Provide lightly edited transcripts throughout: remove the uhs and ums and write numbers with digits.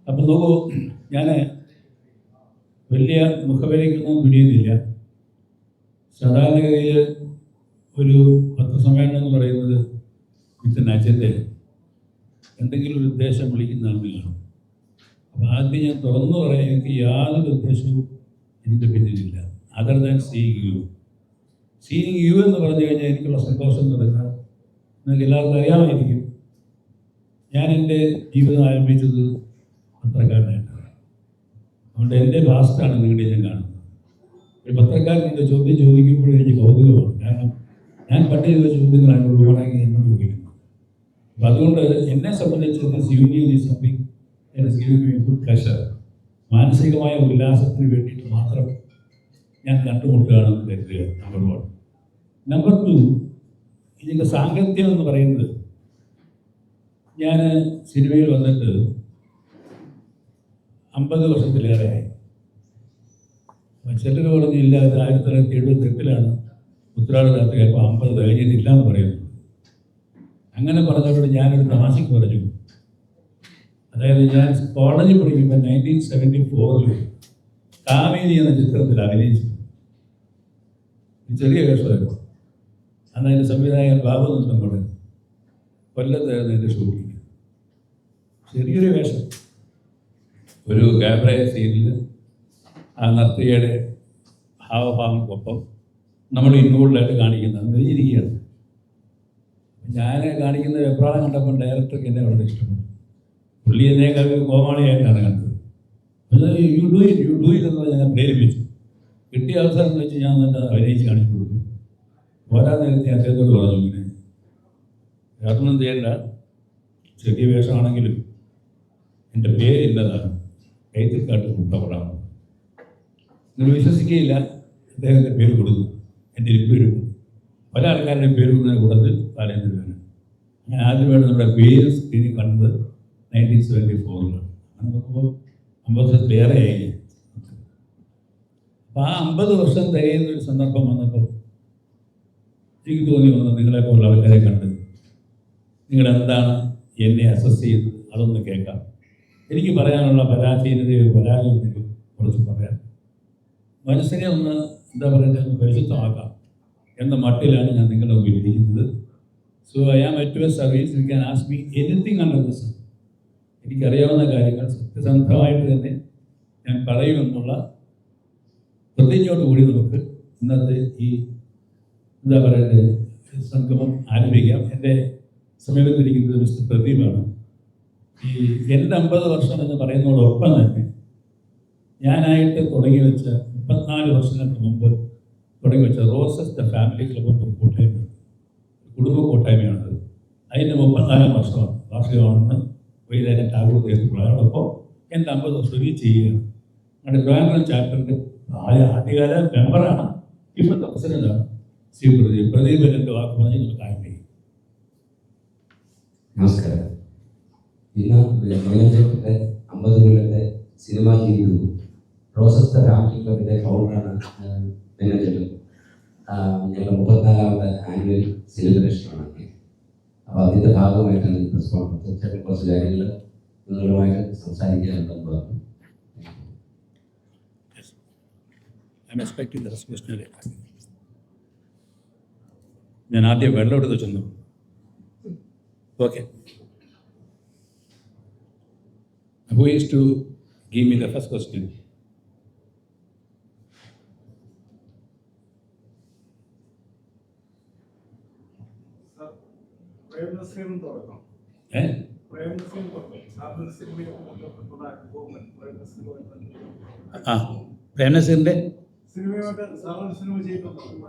അപ്പം നോക്കൂ, ഞാൻ വലിയ മുഖവിലയ്ക്കൊന്നും തുനിയുന്നില്ല. സാധാരണഗതിയിൽ ഒരു പത്രസമ്മേളനം എന്ന് പറയുന്നത് വിത്തിൻ അജണ്ടയാണ്, എന്തെങ്കിലും ഒരു ഉദ്ദേശം വിളിക്കുന്നതാണെന്നില്ല. അപ്പോൾ ആദ്യം ഞാൻ തുറന്നു പറയാൻ, എനിക്ക് യാതൊരു ഉദ്ദേശവും എനിക്ക് പിന്നിലില്ല അതർ ദാൻ സീയിങ് യു എന്ന് പറഞ്ഞു കഴിഞ്ഞാൽ എനിക്കുള്ള സന്തോഷം എന്ന് പറയുന്നത് നിങ്ങൾക്ക് എല്ലാവർക്കും അറിയാമായിരിക്കും. ഞാൻ എൻ്റെ ജീവിതം ആരംഭിച്ചത് പത്രക്കാരനായിട്ടാണ്. അതുകൊണ്ട് എൻ്റെ ഭാഷയാണ് നിങ്ങളുടെ ഞാൻ കാണുന്നത്. ഒരു പത്രക്കാരൻ എൻ്റെ ചോദ്യം ചോദിക്കുമ്പോഴും എനിക്ക് കൗതുകമാണ്. കാരണം ഞാൻ പണ്ട് ചെയ്ത ചോദ്യങ്ങളാണ് ഒരുപാടാക്കി എന്നോട് ചോദിക്കുന്നത്. അപ്പം അതുകൊണ്ട് എന്നെ സംബന്ധിച്ച് this union is something that is giving me good pleasure. മാനസികമായ ഉല്ലാസത്തിന് വേണ്ടിയിട്ട് മാത്രം ഞാൻ കണ്ടുമുട്ടുകയാണെന്ന് കരുതുക. നമ്പർ 1. നമ്പർ 2, ഇതിൻ്റെ സാങ്കത്യം എന്ന് പറയുന്നത്, ഞാൻ സിനിമയിൽ വന്നിട്ട് 50 വർഷത്തിലേറെയായി. ചിലർ പറഞ്ഞില്ല, 1978 ഉത്രാട രാത്രി അപ്പോൾ 50 കഴിഞ്ഞിട്ടില്ല എന്ന് പറയുന്നു. അങ്ങനെ പറഞ്ഞവരോട് ഞാനൊരു തമാശയ്ക്ക് പറഞ്ഞു. അതായത് ഞാൻ കോളേജിൽ പഠിക്കുമ്പോൾ 1974 കാവേരി എന്ന ചിത്രത്തിൽ അഭിനയിച്ചു. ചെറിയ വേഷമായിരുന്നു. അന്ന് അതിൻ്റെ സംവിധായകൻ ബാബു നമ്മുടെ കൊല്ലത്തായിരുന്നു എൻ്റെ ഷൂട്ടിങ്. ചെറിയൊരു വേഷം, ഒരു ക്യാമറ സീനിൽ ആ നർത്തകിയുടെ ഹാവഭാവങ്ങൾക്കൊപ്പം നമ്മൾ ഇൻവോൾവായിട്ട് കാണിക്കുന്നത് മെലിഞ്ഞിരിക്കുകയാണ്. ഞാൻ കാണിക്കുന്ന വെപ്രാളം കണ്ടപ്പോൾ ഡയറക്ടർക്ക് എന്നെ വളരെ ഇഷ്ടപ്പെട്ടു. പുള്ളി എന്നേക്കാൾ കോമാളിയായിട്ടാണ് കണ്ടത്. യു ഡു ഇറ്റ് എന്ന് ഞാൻ പ്രേരിപ്പിച്ചു. കിട്ടിയ അവസരം വെച്ച് ഞാൻ തന്നെ അഭിനയിച്ച് കാണിച്ചു കൊടുത്തു. പോരാ നേരത്തെ അദ്ദേഹത്തോട് പറഞ്ഞു, ഇങ്ങനെ യാതൊന്നും ചെയ്യേണ്ട, ചെറിയ വേഷമാണെങ്കിലും എൻ്റെ പേര് ഇന്നതാണ്, കൈത്തിക്കാട്ട് കുട്ടപ്പടാണ്. നിങ്ങൾ വിശ്വസിക്കുകയില്ല, അദ്ദേഹത്തിൻ്റെ പേര് കൊടുത്തു. എൻ്റെ പേര് പല ആൾക്കാരുടെയും പേര് കൊടുക്കുന്ന കൂട്ടത്തിൽ ബാലേന്ദ്രനാണ്. ഞാൻ ആദ്യമായിട്ട് നമ്മുടെ പേര് സ്ക്രീനിൽ കണ്ടത് 1974. അങ്ങനെ നോക്കുമ്പോൾ 50 വർഷത്തിലേറെയായി. അപ്പോൾ ആ 50 വർഷം തികയുന്നൊരു സന്ദർഭം വന്നപ്പോൾ എനിക്ക് തോന്നി വന്നു, നിങ്ങളെപ്പോലുള്ള ആൾക്കാരെ കണ്ട് നിങ്ങളെന്താണ് എന്നെ അസസ് ചെയ്ത് അതൊന്ന് കേൾക്കാം. എനിക്ക് പറയാനുള്ള പരാധീനതയോ പരാതി ഉണ്ടെങ്കിൽ കുറച്ച് പറയാം. മനസ്സിനെ ഒന്ന് എന്താ പറയുക, ഒന്ന് പരിശുദ്ധമാക്കാം എന്ന മട്ടിലാണ് ഞാൻ നിങ്ങളുടെ മുമ്പിൽ ഇരിക്കുന്നത്. So I am at your service. You can ask me anything under the sun. എനിക്കറിയാവുന്ന കാര്യങ്ങൾ സത്യസന്ധമായിട്ട് തന്നെ ഞാൻ പറയുമെന്നുള്ള പ്രതിജ്ഞയോടുകൂടി നമുക്ക് ഇന്നത്തെ ഈ എന്താ പറയുന്നത് സംഗമം ആരംഭിക്കാം. എൻ്റെ സമീപത്തിരിക്കുന്നത് മിസ്റ്റർ പ്രദീപാണ്. ഈ എൻ്റെ 50 വർഷം എന്ന് പറയുന്നതോടൊപ്പം തന്നെ ഞാനായിട്ട് തുടങ്ങി വെച്ച 34 വർഷങ്ങൾക്ക് മുമ്പ് തുടങ്ങി വെച്ച റോസസ് ദ ഫാമിലി ക്ലബ് എന്ന കൂട്ടായ്മ, കുടുംബ കൂട്ടായ്മയാണത്. അതിൻ്റെ 34 വർഷമാണ് വാർഷികമാണെന്ന് വൈകുന്നേരം ടാഗോർ തീർത്തുള്ള. അതോടൊപ്പം എൻ്റെ 50 വർഷം ഈ ചെയ്യുകയാണ്. നമ്മുടെ ട്രിവാൻഡ്രം ചാപ്റ്ററിൻ്റെ ആദ്യകാല മെമ്പറാണ്, ഇപ്പോഴത്തെ പ്രസിഡന്റാണ് ശ്രീ പ്രദീപ്. പ്രദീപ് എൻ്റെ വാക്ക് പറഞ്ഞ് നമുക്ക് ആരംഭിക്കും. നമസ്കാരം. ഇന്ന് മലയാളത്തിൻ്റെ 50 കൊല്ലത്തെ സിനിമാ ജീവിതവും റോസസ് ദ ഫാമിലി ക്ലബിൻ്റെ ഫൗണ്ടറാണ് മാനേജറും. ഞങ്ങളുടെ 34ാമത്തെ ആനുവൽ സെലിബ്രേഷനാണ്. അപ്പോൾ അതിൻ്റെ ഭാഗമായിട്ടാണ് ഈ പ്രസ് കോൺഫറൻസ്. കുറച്ച് കാര്യങ്ങൾ നിങ്ങളുമായിട്ട് സംസാരിക്കാനുണ്ടെന്ന് പറഞ്ഞു. ഞാൻ ആദ്യം വെള്ളം എടുത്ത് ചെന്നു. Okay, who is to give me the first question? പ്രേംനസീറിന്റെ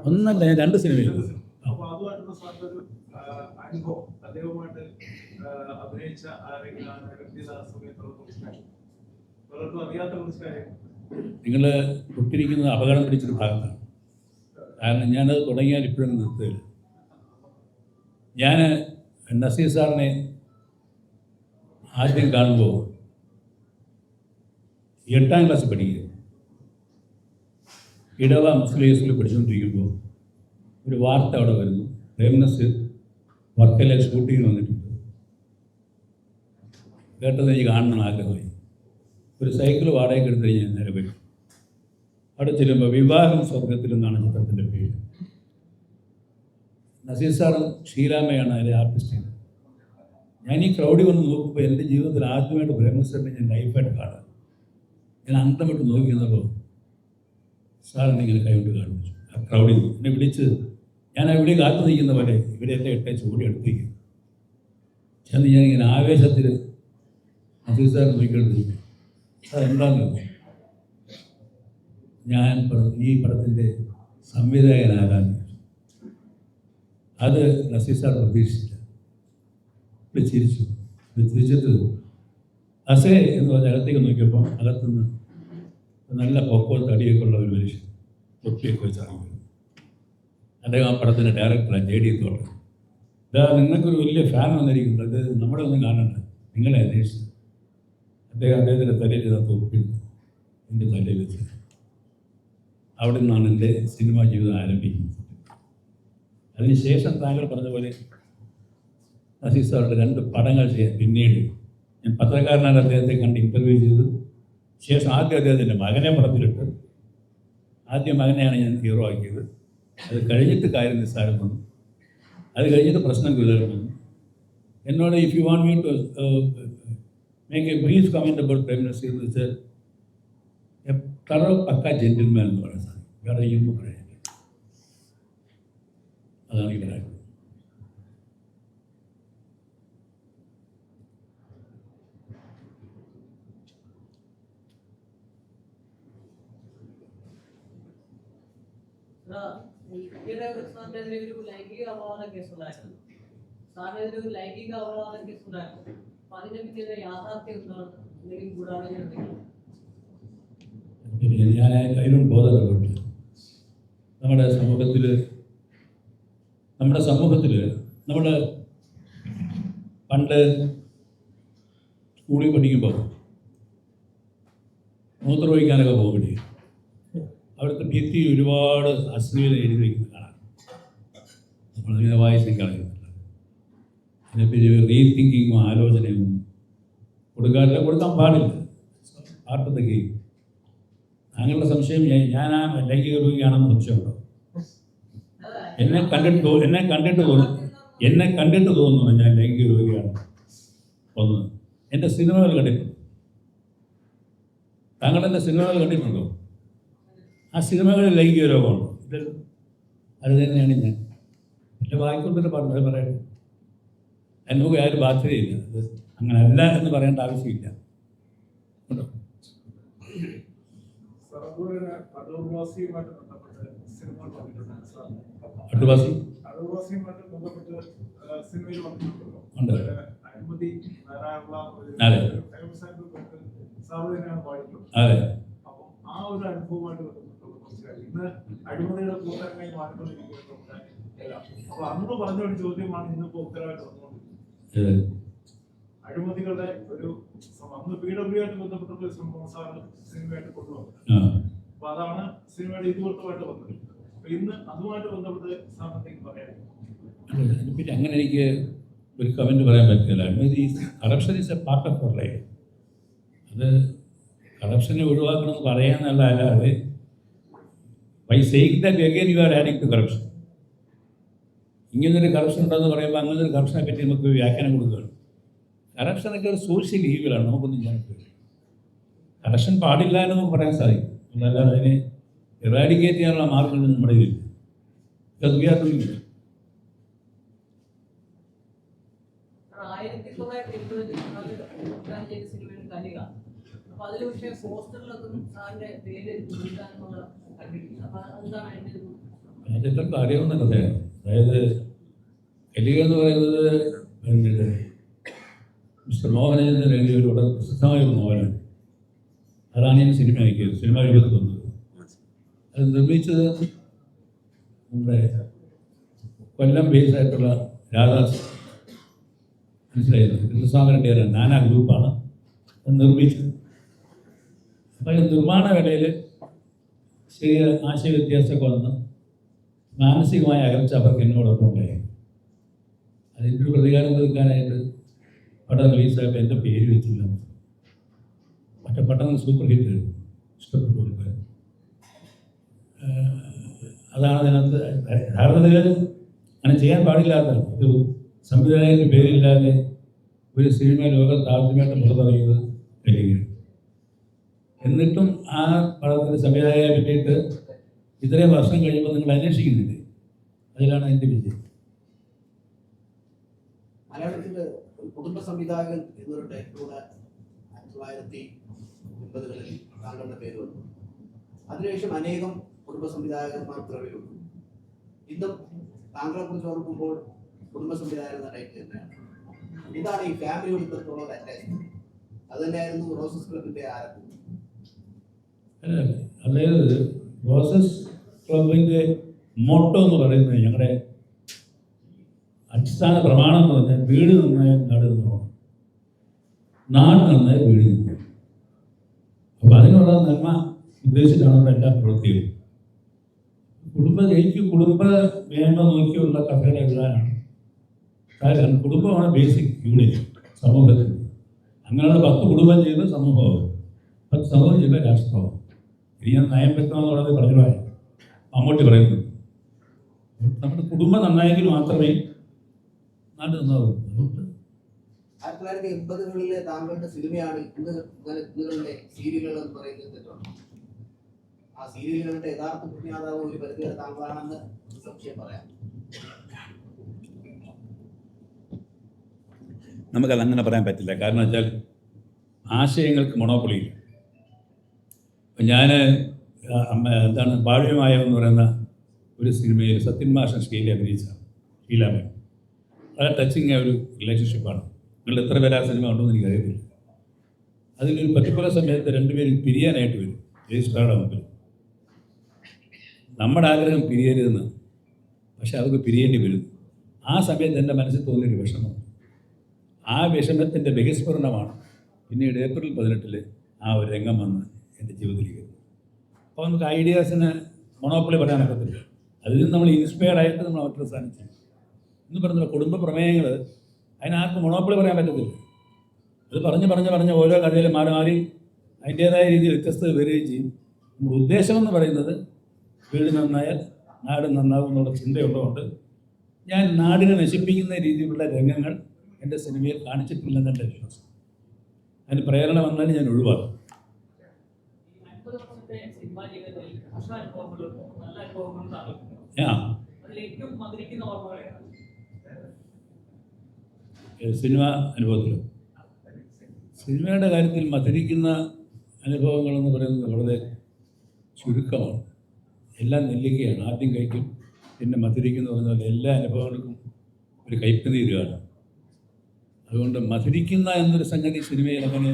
ഒന്നല്ല, ഞാൻ 2 സിനിമയിൽ. നിങ്ങൾ കുട്ടിരിക്കുന്നത് അപകടം പിടിച്ചൊരു ഭാഗത്താണ്. കാരണം ഞാനത് തുടങ്ങിയാൽ ഇപ്പോഴും നിർത്തുകയില്ല. ഞാൻ നസീർ സാറിനെ ആദ്യം കാണുമ്പോൾ 8ാം ക്ലാസ്സിൽ പഠിക്കുക, ഇടവ മുസ്ലിം സ്കൂളിൽ പഠിച്ചുകൊണ്ടിരിക്കുമ്പോൾ ഒരു വാർത്ത അവിടെ വരുന്നു, പ്രേംനസീർ വർക്കല ഷൂട്ടിങ്ങിന് വന്നിട്ടുണ്ട്. കേട്ടത് എനിക്ക് കാണണമെന്ന് ആഗ്രഹമായി. ഒരു സൈക്കിൾ വാടകയ്ക്ക് എടുത്ത് ഞാൻ നേരെ വരും. അവിടെ ചെല്ലുമ്പോൾ വിവാഹം സ്വർഗത്തിൽ എന്നാണ് ചിത്രത്തിൻ്റെ പേര്. നസീർ സാറും ഷീലാമ്മയാണ് അതിലെ ആർട്ടിസ്റ്റ്. ഞാൻ ഈ ക്രൗഡിൽ വന്ന് നോക്കുമ്പോൾ എൻ്റെ ജീവിതത്തിൽ ആദ്യമായിട്ട് ബ്രഹ്മസറിനെ ഞാൻ ലൈഫായിട്ട് കാണാം. ഞാൻ അന്തമിട്ട് നോക്കി നിന്നപ്പോൾ സാറിനെ ഇങ്ങനെ കൈകൊണ്ട് കാണിച്ചു. ആ ക്രൗഡിൽ എന്നെ വിളിച്ച് ഞാൻ അവിടെ കാത്തു നിൽക്കുന്ന പോലെ ഇവരെല്ലാം ഇട്ടേച്ച് ഓടി അടുത്തേക്ക് ചെന്ന് ഞാൻ ഇങ്ങനെ ആവേശത്തിൽ നസീർ സാർ നോക്കിക്കൊണ്ടിരിക്കും. സാർ എന്താണെന്ന് ഞാൻ ഈ പടത്തിൻ്റെ സംവിധായകനാകാൻ അത് നസീർ സാർ പ്രതീക്ഷിച്ചില്ല. ചിരിച്ചു. ചിരിച്ചിട്ട് അസേ എന്ന് പറഞ്ഞ അകത്തേക്ക് നോക്കിയപ്പോൾ അകത്തുനിന്ന് നല്ല പൊക്കോ തടിയൊക്കെ ഉള്ള ഒരു മനുഷ്യൻ തൊപ്പിയൊക്കെ വെച്ചിറങ്ങി. അദ്ദേഹം ആ പടത്തിൻ്റെ ഡയറക്ടറാണ് JD തോട്ടം. ഇതാ നിങ്ങൾക്കൊരു വലിയ ഫാൻ വന്നിരിക്കുന്നത്, ഇത് നമ്മളെ ഒന്നും കാണണ്ട, നിങ്ങളെ അന്വേഷിച്ചു. അദ്ദേഹത്തിൻ്റെ തലയിൽ ഇതാ തൊപ്പിയിരുന്നു എൻ്റെ തലയിൽ വെച്ച്. അവിടെ നിന്നാണ് എൻ്റെ സിനിമാ ജീവിതം ആരംഭിക്കുന്നത്. അതിനുശേഷം താങ്കൾ പറഞ്ഞ പോലെ നസീർ സാറുടെ 2 പടങ്ങൾ ചെയ്യാൻ പിന്നീട് ഞാൻ പത്രക്കാരനാണ് അദ്ദേഹത്തെ കണ്ട് ഇൻ്റർവ്യൂ ചെയ്തു. ശേഷം ആദ്യം അദ്ദേഹത്തിൻ്റെ മകനെ പടത്തിലിട്ട് ആദ്യം മകനെയാണ് ഞാൻ ഹീറോ ആക്കിയത്. അത് കഴിഞ്ഞിട്ട് കാര്യം നിസ്സാരം വന്നു. അത് കഴിഞ്ഞിട്ട് പ്രശ്നം ഗുരുതരം വന്നു. എന്നോട് if you want me to make a brief comment about prime minister എന്ന് വെച്ചാൽ പക്ക ജെന്റിൽമാൻ എന്ന് പറയുന്ന സാധനം വേറെ ചെയ്യുമ്പോൾ പറയാൻ. അതാണ് ഈ പറയാൻ. ലൈംഗിക അപവാദ കേസുണ്ടായിരുന്നു. സാറിനെതിരെ ഒരു ലൈംഗിക അപവാദ കേസുണ്ടായിരുന്നു. അപ്പൊ അതിനെ പറ്റിയ യാഥാർത്ഥ്യം എന്താണ്? എന്തെങ്കിലും കൂടാതെ ഞാൻ അതിനും ബോധപ്പെട്ടില്ല. നമ്മുടെ സമൂഹത്തിൽ നമ്മൾ പണ്ട് സ്കൂളിൽ പഠിക്കുമ്പോൾ മൂത്രമൊഴിക്കാനൊക്കെ പോകുമ്പോഴേ അവിടുത്തെ ഭിത്തി ഒരുപാട് അശ്ലീലം എഴുതി വയ്ക്കുന്ന കാണാം. നമ്മളിങ്ങനെ വായിച്ചും കളയുന്നില്ല. അതിനെപ്പറ്റി റീതിങ്കിങ്ങോ ആലോചനയോ കൊടുക്കാൻ പാടില്ല. Part of the game. താങ്കളുടെ സംശയം ഞാൻ ആ ലൈംഗിക രോഗിയാണെന്ന് സംശയമുണ്ടോ? എന്നെ കണ്ടിട്ട് തോന്നുന്നു ഞാൻ ലൈംഗിക രോഗിയാണ്. ഒന്ന്, എൻ്റെ സിനിമകൾ കണ്ടിട്ടുണ്ട്. താങ്കൾ എൻ്റെ സിനിമകൾ കണ്ടിട്ടുണ്ടോ? ആ സിനിമകളിൽ ലൈംഗിക രോഗമുണ്ടോ? അത് തന്നെയാണ് ഞാൻ. എൻ്റെ വായിക്കൊണ്ടൊരു പറഞ്ഞത് പറയട്ടെ. നമുക്ക് ആരും ബാധ്യതയില്ല. അത് അങ്ങനല്ല എന്ന് പറയേണ്ട ആവശ്യമില്ല. കേട്ടോ? അട്ടുവാസി ഉണ്ട്. അതെ അതെ. ആ ഒരു അനുഭവമായിട്ട് ഇന്ന് അഴിമതിയുടെ കൂട്ടരങ്ങായി മാറിക്കൊണ്ടിരിക്കുന്നത്. അപ്പൊ അന്ന് പറഞ്ഞ ഒരു ചോദ്യമാണ് ഇന്നിപ്പോ ഉത്തരവായിട്ട് വന്നുകൊണ്ടിരിക്കുന്നത്. അഴിമതികളുടെ ഒരു അന്ന് PWD ആയിട്ട് ബന്ധപ്പെട്ട സംഭവം സാറ് സിനിമയായിട്ട് കൊണ്ടുവന്നത്. അപ്പൊ അതാണ് സിനിമയുടെ ഇതുവൃത്തമായിട്ട് വന്നത്. അപ്പൊ ഇന്ന് അതുമായിട്ട് ബന്ധപ്പെട്ട് സാറിനത്തേക്ക് പറയാൻ പിന്നെ അങ്ങനെ എനിക്ക് ഒരു കമൻറ്റ് പറയാൻ പറ്റില്ല. Corruption is a part of our life. അത് കറപ്ഷനെ ഒഴിവാക്കണമെന്ന് പറയാമെന്നല്ല, അല്ലാതെ by saying that again you are adding to corruption. ഇങ്ങനൊരു കറപ്ഷൻ ഉണ്ടെന്ന് പറയുമ്പോൾ അങ്ങനത്തെ ഒരു കറപ്ഷനെ പറ്റി നമുക്ക് വ്യാഖ്യാനം കൊടുക്കുകയാണ്. കറപ്ഷനൊക്കെ ഒരു സോഷ്യൽ ഈവിലാണ്, നമുക്കൊന്നും ചെയ്യാൻ പറ്റില്ല. കറപ്ഷൻ പാടില്ല എന്ന് നമുക്ക് പറയാൻ സാധിക്കും, അല്ലാതെ അതിനെ ഇറാഡിക്കേറ്റ് ചെയ്യാനുള്ള മാർഗങ്ങൾ നമ്മുടെ ഇതില്ല. Because we are doing it. 1974 സിനിമയിൽ കലിക. അപ്പൊ അതിൽ പക്ഷേ പോസ്റ്ററിലൊക്കെ സാറിന്റെ പേര് അതെല്ലാവർക്കും അറിയാവുന്ന കഥയാണ്. അതായത് കലിക എന്ന് പറയുന്നത് പിന്നെ മിസ്റ്റർ മോഹനചന്ദ്രൻ എഴുതിയ ഒരു വളരെ പ്രസിദ്ധമായ ഒരു നോവലാണ്. അതാണ് ഞാൻ സിനിമയാക്കിയത്, സിനിമ രൂപത്തിൽ വന്നത്. അത് നിർമ്മിച്ചത് നമ്മുടെ കൊല്ലം ബേസായിട്ടുള്ള രാധാസ്, മനസ്സിലായിരുന്നു, കൃഷ്ണസ്വാമിയുടെ നാനാ ഗ്രൂപ്പാണ് അത് നിർമ്മിച്ചത്. അപ്പോൾ ഈ നിർമ്മാണ വേളയിൽ ചെറിയ ആശയവ്യത്യാസമൊക്കെ വന്ന് മാനസികമായ അകൽച്ച അവർക്ക് എന്നോടൊപ്പം ഉണ്ടായി. അതിൻ്റെ ഒരു പ്രതികാരം തീർക്കാനായിട്ട് പടം റിലീസായപ്പോൾ എൻ്റെ പേര് വെച്ചില്ല. പെട്ടെന്ന് സൂപ്പർ ഹിറ്റ് വരും, ഇഷ്ടപ്പെട്ടു കൊടുക്കുക. അതാണ് അതിനകത്ത് യഥാർത്ഥത്തിൽ അങ്ങനെ ചെയ്യാൻ പാടില്ലാത്ത ഒരു സംവിധായകൻ്റെ പേരില്ലാതെ ഒരു സിനിമ ലോകത്ത് ആദ്യമായിട്ട് പുറത്തിറങ്ങിയത് കഴിയുകയാണ്. എന്നിട്ടും ആ പടത്തിൻ്റെ സംവിധായകനെ പറ്റിയിട്ട് ഇത്രയും വർഷം കഴിയുമ്പോൾ നിങ്ങൾ അന്വേഷിക്കുന്നില്ലേ? അതിലാണ് എൻ്റെ വിജയം. മലയാളത്തിൽ ഒരു കുടുംബ സംവിധായകൻ എന്നൊരു ടൈറ്റിലൂടെ 1980-കളിൽ താങ്കളുടെ പേര് വന്നു. അതിനുശേഷം അനേകം കുടുംബ സംവിധായകന്മാർ പിറവിയുണ്ട്. ഇന്നും താങ്കളെ കുറിച്ച് ഓർക്കുമ്പോൾ കുടുംബ സംവിധായകൻ എന്ന ടൈറ്റിൽ തന്നെയാണ്. ഇതാണ് ഈ ഫാമിലിയോട് ഇത്രത്തോളം ഒരു അറ്റാച്ച്മെന്റ്. അത് തന്നെയായിരുന്നു റോസസ് ക്ലബിന്റെ ആരംഭം. അതായത് റോസസ് ക്ലബിൻ്റെ മോട്ടോ എന്ന് പറയുന്നത് ഞങ്ങളുടെ അടിസ്ഥാന പ്രമാണം എന്ന് പറഞ്ഞാൽ വീട് നന്നായ നാട് നന്നാവും, നാട് നന്നായ വീട് നന്നാവും. അപ്പോൾ അതിനുള്ള നന്മ ഉദ്ദേശിച്ചാണ് നമ്മുടെ എല്ലാ പ്രവൃത്തികളും. എനിക്ക് കുടുംബ മേന്മ നോക്കിയുള്ള കഥകൾ എഴുതാനാണ്. കാരണം കുടുംബമാണ് ബേസിക് യൂണിറ്റ് സമൂഹത്തിൽ. അങ്ങനെയുള്ള 10 കുടുംബം ചെയ്ത് സമൂഹമാവും, 10 സമൂഹം ചെയ്ത രാഷ്ട്രമാവും. ഇനി ഞാൻ നയം വ്യക്തമെന്ന് പറയുന്നത് പറഞ്ഞുപോയ മമ്മൂട്ടി പറയുന്നു, നമ്മുടെ കുടുംബം നന്നായെങ്കിൽ മാത്രമേ നാട് നന്നാവൂ. അതുകൊണ്ട് 1980-കളിലെ താങ്കളുടെ സിനിമയാണ് ഇന്ന് നിങ്ങളുടെ സീരിയലുകൾ എന്ന് പറയുന്നത് തെറ്റാണ്. ആ സീരിയലുകളുടെ യഥാർത്ഥ പുണ്യാതാവ് ഒരു പരിധിവരെ താങ്കളാണെന്ന് സംശയം പറയാം. നമുക്കതങ്ങനെ പറയാൻ പറ്റില്ല. കാരണം വെച്ചാൽ ആശയങ്ങൾക്ക് മൊണോപ്പൊളിയില്ല. ഞാൻ എന്താണ് ബാല്യമായ എന്ന് പറയുന്ന ഒരു സിനിമയിൽ സത്യൻ മാഷൻ ഷീല അഭിനയിച്ച ഷീലാമേ, വളരെ ടച്ചിങ് ആയ ഒരു റിലേഷൻഷിപ്പാണ്. നിങ്ങൾ എത്ര പേര് ആ സിനിമ ഉണ്ടോയെന്ന് എനിക്കറിയത്തില്ല. അതിലൊരു പർട്ടിക്കുലർ സമയത്ത് രണ്ടുപേരും പിരിയാനായിട്ട് വരും രജിസ്ട്രാറുടെ മുമ്പിൽ. നമ്മുടെ ആഗ്രഹം പിരിയരുതെന്ന്, പക്ഷെ അവർക്ക് പിരിയേണ്ടി വരും. ആ സമയത്ത് എൻ്റെ മനസ്സിൽ തോന്നിയൊരു വിഷമം, ആ വിഷമത്തിൻ്റെ ബഹിസ്ഫുരണമാണ് പിന്നീട് ഏപ്രിൽ 18 ആ ഒരു രംഗം വന്ന് എൻ്റെ ജീവിതത്തിലേക്ക് വരുന്നത്. അപ്പോൾ നമുക്ക് ഐഡിയാസിന് മൊണോപ്പൊളി പറയാനൊക്കത്തില്ല. അതിൽ നിന്ന് നമ്മൾ ഇൻസ്പയർഡ് ആയിട്ട് നമ്മൾ മറ്റൊരു സ്ഥാനിച്ചു എന്ന് പറഞ്ഞ കുടുംബ പ്രമേയങ്ങൾ അതിനാർക്കും മൊണോപ്പൊളി പറയാൻ പറ്റത്തില്ല. അത് പറഞ്ഞ് ഓരോ കഥയിലും മാറി മാറി അതിൻ്റേതായ രീതിയിൽ വ്യത്യസ്തത വരികയും ചെയ്യും. നമ്മുടെ ഉദ്ദേശമെന്ന് പറയുന്നത് വീട് നന്നായാൽ നാട് നന്നാവും എന്നുള്ള ചിന്തയുള്ളതുകൊണ്ട് ഞാൻ നാടിനെ നശിപ്പിക്കുന്ന രീതിയിലുള്ള രംഗങ്ങൾ എൻ്റെ സിനിമയിൽ കാണിച്ചിട്ടില്ലെന്ന് എൻ്റെ വിശ്വാസം. അതിന് പ്രേരണ വന്നാൽ ഞാൻ ഒഴിവാക്കും. സിനിമ അനുഭവത്തിലും സിനിമയുടെ കാര്യത്തിൽ മധുരിക്കുന്ന അനുഭവങ്ങളെന്ന് പറയുന്നത് വളരെ ചുരുക്കമാണ്. എല്ലാം നെല്ലിക്കയാണ്, ആദ്യം കഴിക്കും പിന്നെ മധുരിക്കുന്ന പറഞ്ഞ പോലെ എല്ലാ അനുഭവങ്ങൾക്കും ഒരു കയ്പുനീര് കാണും. അതുകൊണ്ട് മധുരിക്കുന്ന എന്നൊരു സംഗതി സിനിമയിൽ അങ്ങനെ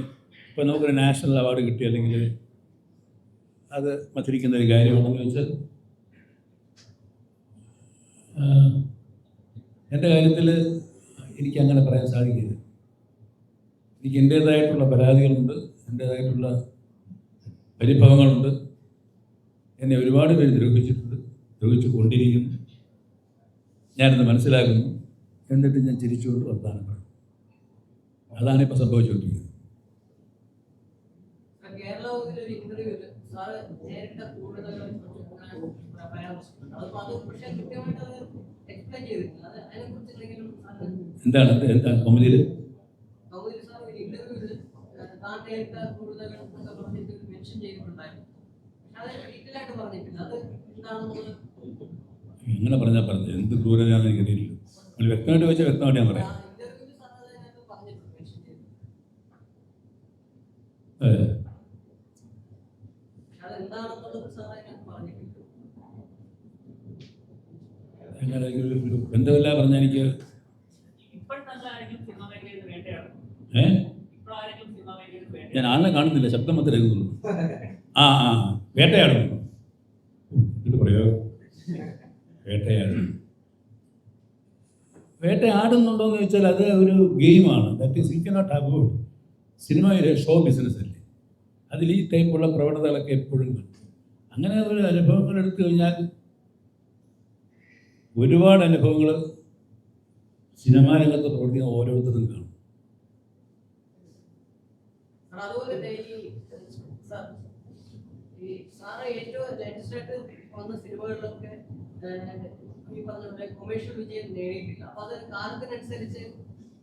ഇപ്പോൾ നമുക്കൊരു നാഷണൽ അവാർഡ് കിട്ടി അല്ലെങ്കിൽ അത് മധുരിക്കുന്ന ഒരു കാര്യമാണെന്ന് വെച്ചാൽ എൻ്റെ കാര്യത്തിൽ എനിക്കങ്ങനെ പറയാൻ സാധിക്കില്ല. എനിക്ക് എൻ്റേതായിട്ടുള്ള പരാതികളുണ്ട്, എൻ്റേതായിട്ടുള്ള പരിഭവങ്ങളുണ്ട്. എന്നെ ഒരുപാട് പേര് ദ്രോഹിച്ചിട്ടുണ്ട്, ദ്രോഹിച്ചു കൊണ്ടിരിക്കുന്നു. ഞാനിന്ന് മനസ്സിലാക്കുന്നു. എന്നിട്ട് ഞാൻ ചിരിച്ചുകൊണ്ട് വർത്താനം പറയും. അതാണ് ഇപ്പോൾ സംഭവിച്ചുകൊണ്ടിരിക്കുന്നത്. എന്താണ് എന്താണ് കോമഡിയിൽ അങ്ങനെ പറഞ്ഞാൽ പറഞ്ഞത് എന്ത് ക്രൂരതയാണെന്ന് എനിക്കറിയില്ല. നിങ്ങൾ വ്യക്തമായിട്ട് വെച്ചാൽ വ്യക്തമായിട്ട് ഞാൻ പറയാം. അങ്ങനെ ഒരു ബന്ധമില്ല പറഞ്ഞാൽ എനിക്ക് ഞാൻ ആളിനെ കാണുന്നില്ല, ശബ്ദം മാത്രമേ കേൾക്കുന്നുള്ളൂ. ആ വേട്ടയാടുന്നു. ഇത് പറയോ വേട്ടയാടുന്നുണ്ടോയെന്ന് ചോദിച്ചാൽ അത് ഒരു ഗെയിമാണ്. That is you cannot have. Cinema ഒരു ഷോ ബിസിനസ് അല്ലേ, അതിൽ ഈ ടൈപ്പുള്ള പ്രവണതകളൊക്കെ എപ്പോഴും കിട്ടും. അങ്ങനെ ഒരു അനുഭവങ്ങൾ എടുത്തു കഴിഞ്ഞാൽ ഒരുപാട് അനുഭവങ്ങൾ സിനിമാ രംഗത്ത് പ്രവർത്തിക്കുന്ന ഓരോരുത്തരും കാണും. അതുപോലെ തന്നെ ഈ സാറ് ഏറ്റവും ലേറ്റസ്റ്റ് ആയിട്ട് വന്ന സിനിമകളിലൊക്കെ ഈ പറഞ്ഞ പോലെ കൊമേഴ്ഷ്യൽ വിജയം നേടിയിട്ടില്ല. അപ്പൊ അത് കാലത്തിനനുസരിച്ച്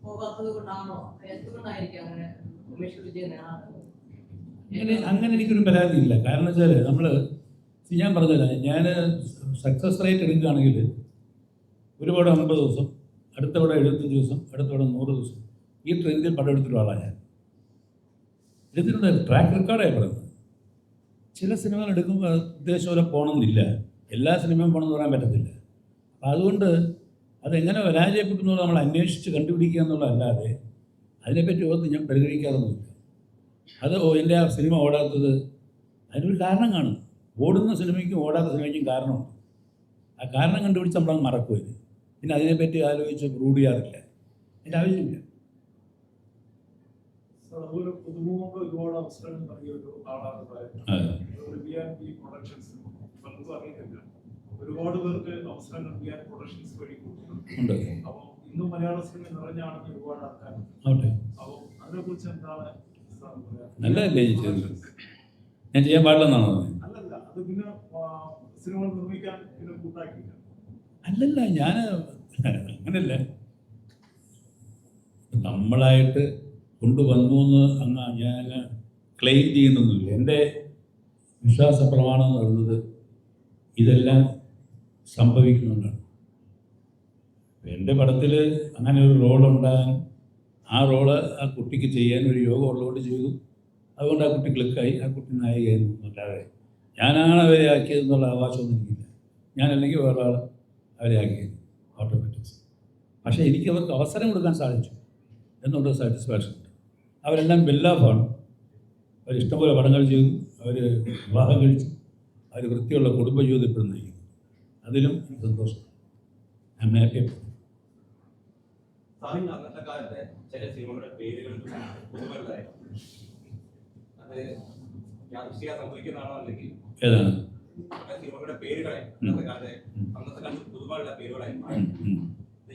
പോകാത്തത് കൊണ്ടാണോ, എന്തുകൊണ്ടായിരിക്കും അങ്ങനെ കൊമേഴ്ഷ്യൽ വിജയം നേടാത്തത്? അങ്ങനെ എനിക്കൊരു പരാതിയില്ല. കാരണം വെച്ചാൽ ഞാൻ പറഞ്ഞില്ല, ഞാൻ സക്സസ് റേറ്റ് എടുക്കുകയാണെങ്കിൽ ഒരു പടം 50 ദിവസം, അടുത്ത പടം 75 ദിവസം, അടുത്ത പടം 100 ദിവസം, ഈ ട്രെൻഡിൽ പടം എടുത്തിട്ടുള്ള ആളാണ് ഞാൻ. എടുത്തിട്ടുണ്ട്, ട്രാക്ക് റെക്കോർഡായി പറയുന്നത്. ചില സിനിമകൾ എടുക്കുമ്പോൾ ഉദ്ദേശം പോലെ പോകണമെന്നില്ല, എല്ലാ സിനിമയും പോകണമെന്ന് പറയാൻ പറ്റത്തില്ല. അപ്പം അതുകൊണ്ട് അതെങ്ങനെ പരാജയപ്പെട്ടു എന്നുള്ളത് നമ്മൾ അന്വേഷിച്ച് കണ്ടുപിടിക്കുക എന്നുള്ളതല്ലാതെ അതിനെപ്പറ്റി ഓർത്ത് ഞാൻ പരിഗണിക്കാറൊന്നുമില്ല. അത് എൻ്റെ ആ സിനിമ ഓടാത്തത് അതിനൊരു കാരണം കാണും. ഓടുന്ന സിനിമയ്ക്കും ഓടാത്ത സിനിമയ്ക്കും കാരണമുണ്ട്. ആ കാരണം കണ്ടുപിടിച്ച് നമ്മളത് മറക്കുമത്. പിന്നെ അതിനെപ്പറ്റി ആലോചിച്ച് പ്രൂവ് ചെയ്യാറില്ല, അതിൻ്റെ ആവശ്യമില്ല. അതുപോലെ പുതുമുഖങ്ങൾക്ക് ഒരുപാട് അവസരങ്ങൾ നൽകിയ ഒരു ആളാണ് പ്രൊഡക്ഷൻസ്. പലർക്കും അറിയുന്നില്ല, ഒരുപാട് പേർക്ക് അവസരങ്ങൾ ബിയാൻ പ്രൊഡക്ഷൻസ് വഴി കൊടുക്കുന്നുണ്ട്. അപ്പോൾ ഇന്നും മലയാള സിനിമ നിറഞ്ഞാണെന്ന് ഒരുപാട് ആൾക്കാരുണ്ട്. അപ്പോൾ അതിനെ കുറിച്ച് എന്താണ് നല്ലതല്ലേ ഞാൻ ചെയ്യാൻ പാടില്ലെന്നാണോ? അല്ലല്ല, അത് പിന്നെ സിനിമകൾ നിർമ്മിക്കാൻ പിന്നെ കൂട്ടാക്കിയില്ല. അല്ലല്ല, ഞാൻ അങ്ങനല്ല, നമ്മളായിട്ട് കൊണ്ടുവന്നു എന്ന് ഞാൻ ക്ലെയിം ചെയ്യുന്നൊന്നുമില്ല. എൻ്റെ വിശ്വാസ പ്രമാണം എന്ന് പറയുന്നത് ഇതെല്ലാം സംഭവിക്കുന്നുണ്ടാണ്. എൻ്റെ പടത്തിൽ അങ്ങനെ ഒരു റോളുണ്ടാകാൻ, ആ റോള് ആ കുട്ടിക്ക് ചെയ്യാൻ ഒരു യോഗം ഉള്ളതുകൊണ്ട് ചെയ്തു. അതുകൊണ്ട് ആ കുട്ടി ക്ലിക്കായി, ആ കുട്ടി നായികയായിരുന്നു. അല്ലാതെ ഞാനാണ് അവരെ ആക്കിയതെന്നുള്ള അവകാശമൊന്നും എനിക്കില്ല. ഞാനല്ലെങ്കിൽ വേറെ ആൾ അവരെ ആക്കിയത് ഓട്ടോമാറ്റിക്സ്. പക്ഷേ എനിക്ക് അവർക്ക് അവസരം കൊടുക്കാൻ സാധിച്ചു എന്നുള്ള സാറ്റിസ്ഫാക്ഷൻ ഉണ്ട്. അവരെല്ലാം വെല്ലാഫാണ്. അവരിഷ്ടംപോലെ പടങ്ങൾ ചെയ്തു, അവർ വിവാഹം കഴിച്ചു, അവർ വൃത്തിയുള്ള കുടുംബജീവിതം ഇപ്പോഴും നയിക്കുന്നു. അതിലും സന്തോഷം. ഞാൻ നേരത്തെ അന്നത്തെ കാലത്തെ ചില സിനിമകളുടെ പേരുകൾ പുതുമരുന്നായിരുന്നു. അത് യാദൃശ്ചിക സംഭവിക്കുന്നതാണോ അല്ലെങ്കിൽ ഏതാണ് സിനിമകളുടെ പേരുകളെ അന്നത്തെ കാലത്ത് പുതുമകളുടെ പേരുകളായിരുന്നു.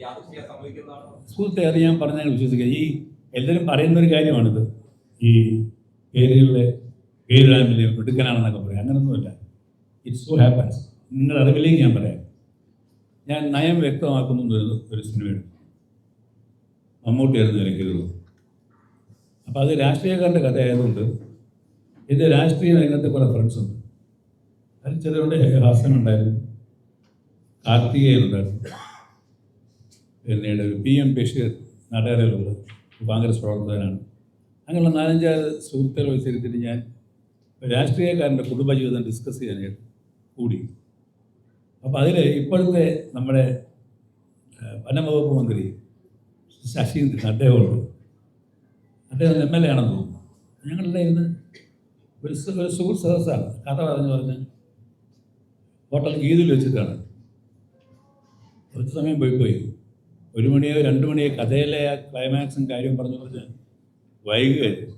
യാദൃശ്ചിക സംഭവിക്കുന്നതാണോ? സുഹൃത്തെ, അത് ഞാൻ പറഞ്ഞാൽ വിശ്വസിക്കുക. ഈ എല്ലാവരും പറയുന്നൊരു കാര്യമാണിത്. ഈ പേരുകളിലെ പേരിടാൻ വലിയ എടുക്കാനാണെന്നൊക്കെ പറയാം. അങ്ങനൊന്നുമില്ല. It's so happens. നിങ്ങളുടെ അറിവിലേക്ക് ഞാൻ പറയാം. ഞാൻ നയം വ്യക്തമാക്കുന്ന ഒരു സിനിമയുണ്ട്, മമ്മൂട്ടിയായിരുന്നു ഇറക്കിയത്. അപ്പോൾ അത് രാഷ്ട്രീയക്കാരൻ്റെ കഥയായതുകൊണ്ട് ഇത് രാഷ്ട്രീയ രംഗത്തെ കുറേ ഫ്രണ്ട്സുണ്ട്. അതിൽ ചിലരുടെ ഹാസനുണ്ടായിരുന്നു, കാർത്തികേയനുണ്ടായിരുന്നു, പിന്നീട് PM ബഷീർ നാട്ടുകാരിലുള്ള കോൺഗ്രസ് പ്രവർത്തകനാണ്. അങ്ങനെയുള്ള 4-5 സുഹൃത്തുക്കൾ വെച്ചിരുത്തിട്ട് ഞാൻ രാഷ്ട്രീയക്കാരൻ്റെ കുടുംബജീവിതം ഡിസ്കസ് ചെയ്യാനായിട്ട് കൂടി. അപ്പോൾ അതിൽ ഇപ്പോഴത്തെ നമ്മുടെ വനംവകുപ്പ് മന്ത്രി ശശീന്ദ്രൻ, അദ്ദേഹമുണ്ട്. അദ്ദേഹം MLA ആണെന്ന് തോന്നുന്നു. ഞങ്ങളുടെ ഇന്ന് ഒരു സുഹൃത്ത് സദസ്സാണ്. കഥ പറഞ്ഞ് ഹോട്ടൽ ഗീതിൽ വെച്ചിട്ടാണ്. കുറച്ച് സമയം പോയി 1 മണിയോ 2 മണിയോ കഥയിലെ ആ ക്ലൈമാക്സും കാര്യവും പറഞ്ഞു പറഞ്ഞ് വൈകുകയായിരുന്നു.